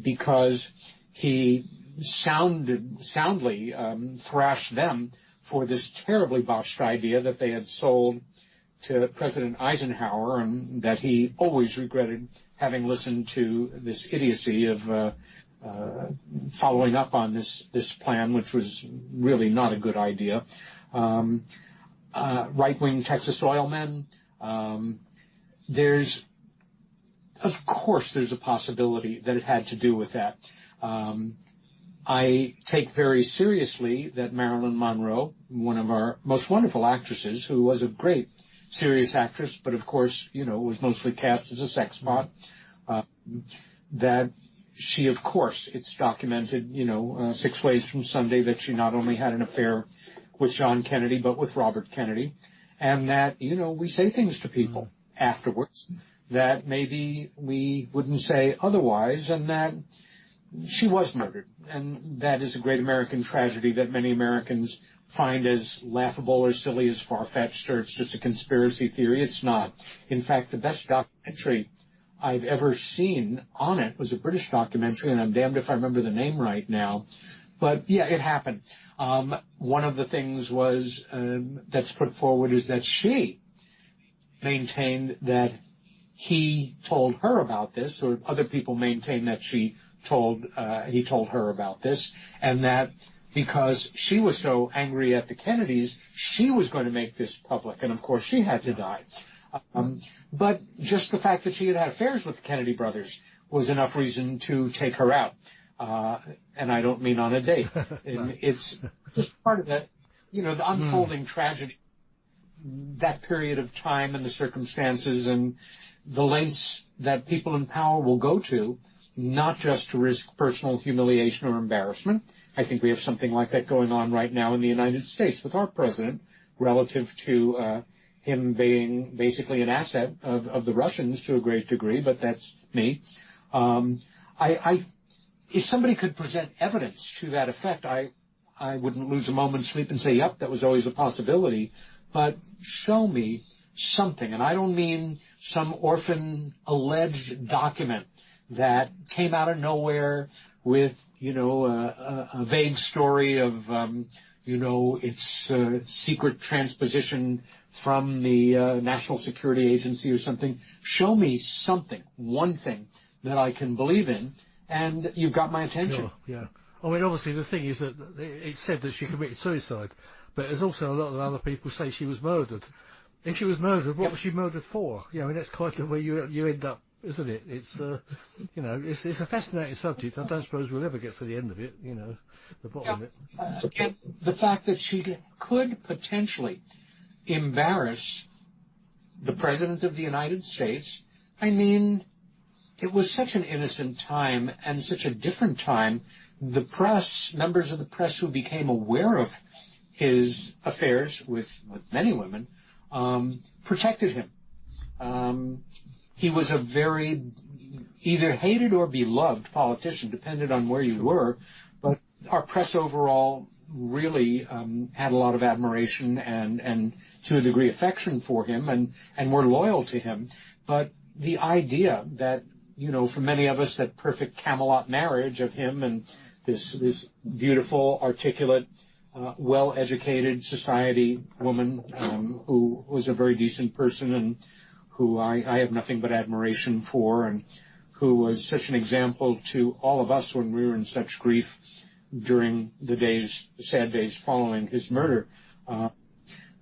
S3: because he soundly thrashed them for this terribly botched idea that they had sold to President Eisenhower, and that he always regretted having listened to this idiocy of following up on this plan, which was really not a good idea. Right-wing Texas oil men. There's a possibility that it had to do with that. I take very seriously that Marilyn Monroe, one of our most wonderful actresses, who was a great serious actress, but of course, was mostly cast as a sex pot, that she, of course, it's documented, 6 Ways from Sunday, that she not only had an affair with John Kennedy, but with Robert Kennedy, and that, we say things to people afterwards that maybe we wouldn't say otherwise, and that she was murdered. And that is a great American tragedy that many Americans find as laughable or silly, as far-fetched, or it's just a conspiracy theory. It's not. In fact, the best documentary I've ever seen on it was a British documentary, and I'm damned if I remember the name right now. But, yeah, it happened. One of the things was that's put forward is that she maintained that he told her about this, or other people maintain that he told her about this, and that because she was so angry at the Kennedys, she was going to make this public, and of course she had to die. But just the fact that she had affairs with the Kennedy brothers was enough reason to take her out. And I don't mean on a date. It's just part of that, the unfolding tragedy, that period of time and the circumstances and the lengths that people in power will go to, not just to risk personal humiliation or embarrassment. I think we have something like that going on right now in the United States with our president relative to him being basically an asset of the Russians to a great degree, but that's me. If somebody could present evidence to that effect, I wouldn't lose a moment's sleep and say, yep, that was always a possibility. But show me something, and I don't mean some orphan alleged document that came out of nowhere with, a vague story of, its secret transposition from the National Security Agency or something. Show me something, one thing that I can believe in, and you've got my attention.
S1: Sure, yeah. I mean, obviously the thing is that it's said that she committed suicide, but there's also a lot of other people say she was murdered. If she was murdered, what was she murdered for? I mean, that's kind of where you end up, isn't it? It's, it's a fascinating subject. I don't suppose we'll ever get to the end of it, the bottom of it.
S3: Again, the fact that she could potentially embarrass the President of the United States, I mean, it was such an innocent time and such a different time. The press, members of the press who became aware of his affairs with many women, protected him. He was a very either hated or beloved politician, depended on where you were, but our press overall really had a lot of admiration and to a degree affection for him and were loyal to him. But the idea that, for many of us, that perfect Camelot marriage of him and this beautiful, articulate, well-educated society woman who was a very decent person and who I have nothing but admiration for, and who was such an example to all of us when we were in such grief during the sad days following his murder,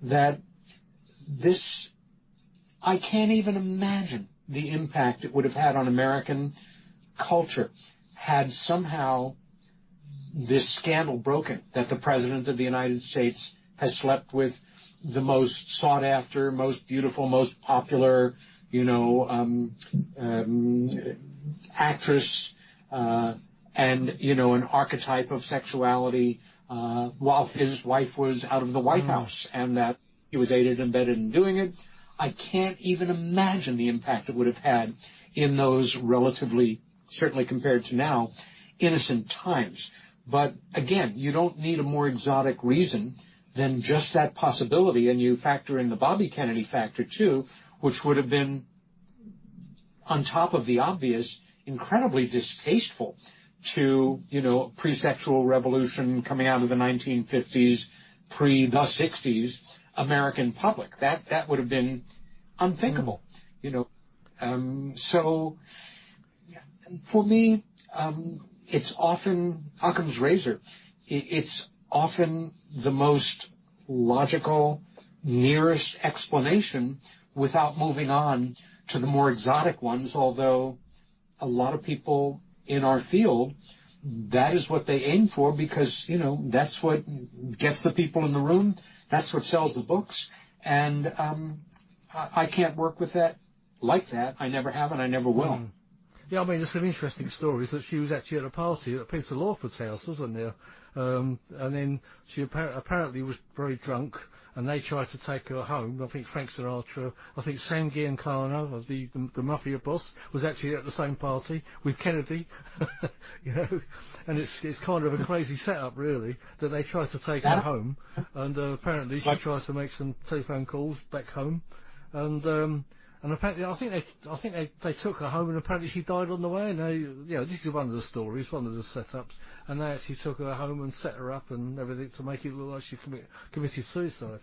S3: that I can't even imagine the impact it would have had on American culture had somehow this scandal broken, that the President of the United States has slept with the most sought after, most beautiful, most popular, actress, and, an archetype of sexuality, while his wife was out of the White House, and that he was aided and abetted in doing it. I can't even imagine the impact it would have had in those relatively, certainly compared to now, innocent times. But again, you don't need a more exotic reason than just that possibility, and you factor in the Bobby Kennedy factor too, which would have been, on top of the obvious, incredibly distasteful to, pre-sexual revolution coming out of the 1950s, the 60s American public. That would have been unthinkable, So for me, it's often Occam's razor. It's often the most logical, nearest explanation without moving on to the more exotic ones, although a lot of people in our field, that is what they aim for because, that's what gets the people in the room. That's what sells the books. And I can't work with that like that. I never have and I never will.
S1: Yeah, I mean, there's some interesting stories that she was actually at a party at Peter Lawford's house, wasn't there? And then she apparently was very drunk, and they tried to take her home. I think Frank Sinatra, I think Sam Giancana, the mafia boss, was actually at the same party with Kennedy, and it's kind of a crazy setup, really, that they tried to take her home, and apparently she tries to make some telephone calls back home, and apparently, I think they took her home, and apparently she died on the way. And this is one of the stories, one of the setups. And they actually took her home and set her up and everything to make it look like she committed suicide.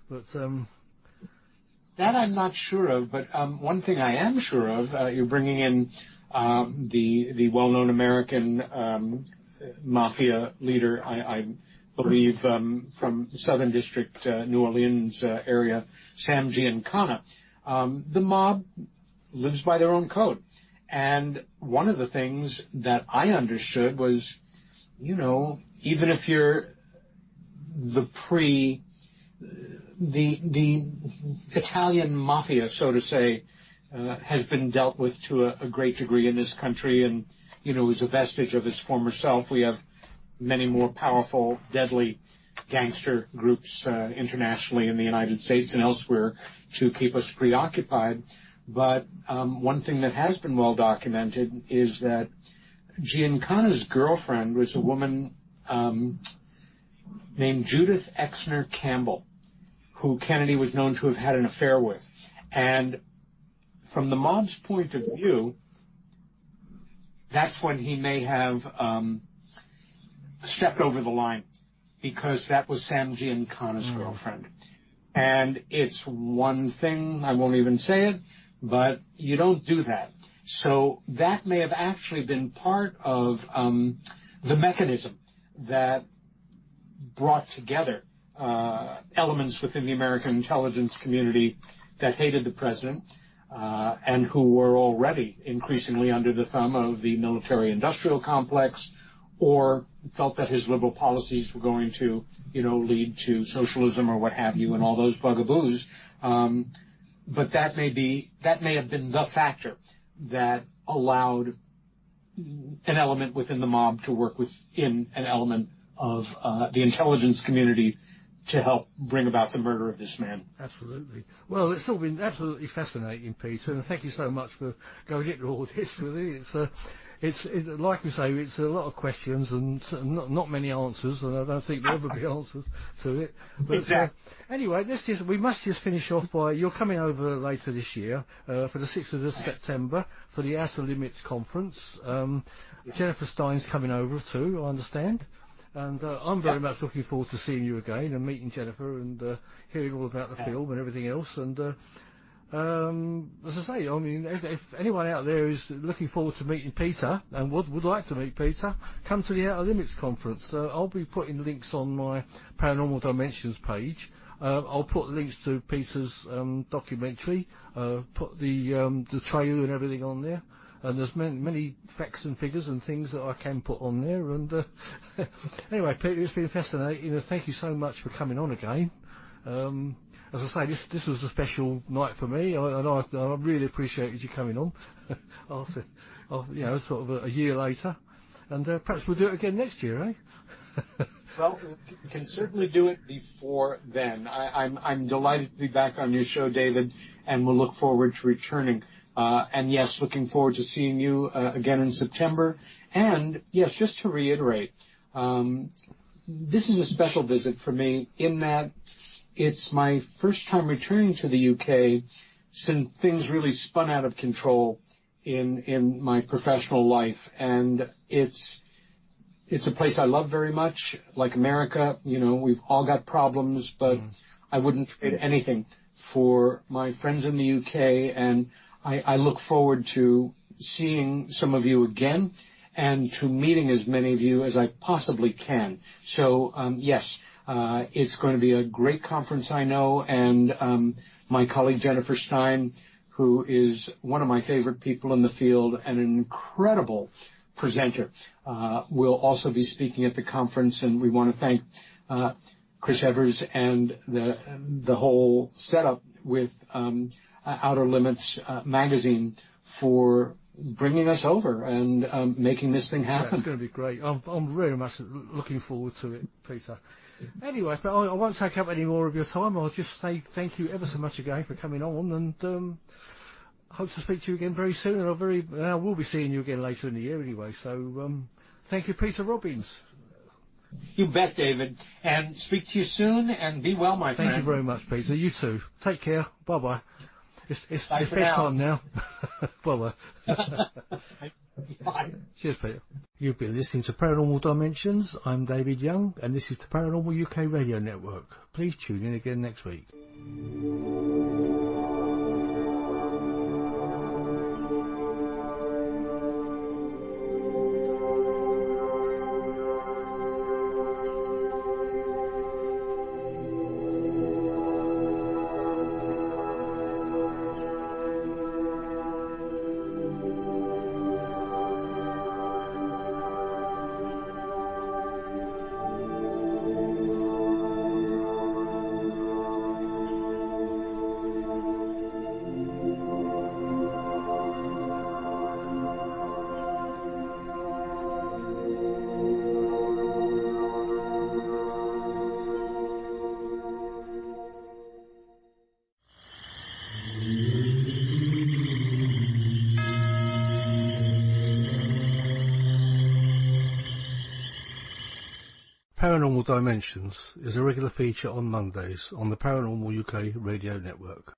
S1: But
S3: that I'm not sure of. But one thing I am sure of, you're bringing in the well-known American mafia leader, I believe, from the Southern District, New Orleans area, Sam Giancana. The mob lives by their own code. And one of the things that I understood was, even if you're the Italian mafia, so to say, has been dealt with to a great degree in this country and, is a vestige of its former self. We have many more powerful, deadly gangster groups internationally in the United States and elsewhere to keep us preoccupied. But one thing that has been well documented is that Giancana's girlfriend was a woman named Judith Exner Campbell, who Kennedy was known to have had an affair with. And from the mob's point of view, that's when he may have stepped over the line, because that was Sam Giancana's girlfriend. And it's one thing, I won't even say it, but you don't do that. So that may have actually been part of the mechanism that brought together elements within the American intelligence community that hated the president and who were already increasingly under the thumb of the military-industrial complex, or felt that his liberal policies were going to, lead to socialism or what have you, and all those bugaboos. But that may have been the factor that allowed an element within the mob to work within an element of the intelligence community to help bring about the murder of this man.
S1: Absolutely. Well, it's all been absolutely fascinating, Peter, and thank you so much for going into all this with me. It's like we say, it's a lot of questions and not many answers, and I don't think there'll ever be answers to it. But,
S3: exactly.
S1: Anyway, we must just finish off by, you're coming over later this year for the 6th of September for the Outer Limits Conference. Jennifer Stein's coming over too, I understand. And I'm very much looking forward to seeing you again and meeting Jennifer and hearing all about the film and everything else. And as I say, I mean, if anyone out there is looking forward to meeting Peter and would like to meet Peter, come to the Outer Limits conference. I'll be putting links on my Paranormal Dimensions page. I'll put links to Peter's documentary, put the trailer and everything on there. And there's many facts and figures and things that I can put on there. And anyway, Peter, it's been fascinating. Thank you so much for coming on again. As I say, this was a special night for me, and I really appreciated you coming on after, sort of a year later. And perhaps we'll do it again next year, eh?
S3: Well, we can certainly do it before then. I'm delighted to be back on your show, David, and we'll look forward to returning. And yes, looking forward to seeing you again in September. And yes, just to reiterate, this is a special visit for me in that it's my first time returning to the UK since things really spun out of control in my professional life. And it's a place I love very much. Like America, we've all got problems, but I wouldn't trade anything for my friends in the UK. And I look forward to seeing some of you again and to meeting as many of you as I possibly can. So, yes, it's going to be a great conference, I know, and my colleague Jennifer Stein, who is one of my favorite people in the field and an incredible presenter, will also be speaking at the conference, and we want to thank Chris Evers and the whole setup with Outer Limits magazine for bringing us over and making this thing happen.
S1: Yeah, it's going to be great. I'm very much looking forward to it, Peter. Anyway, but I won't take up any more of your time. I'll just say thank you ever so much again for coming on, and hope to speak to you again very soon. And I will be seeing you again later in the year anyway. So thank you, Peter Robbins.
S3: You bet, David. And speak to you soon, and be well, my friend.
S1: Thank you very much, Peter. You too. Take care. Bye-bye. It's bedtime now. Bye-bye.
S3: Bye.
S1: Cheers, Peter. You've been listening to Paranormal Dimensions. I'm David Young, and this is the Paranormal UK Radio Network. Please tune in again next week. Paranormal Dimensions is a regular feature on Mondays on the Paranormal UK Radio Network.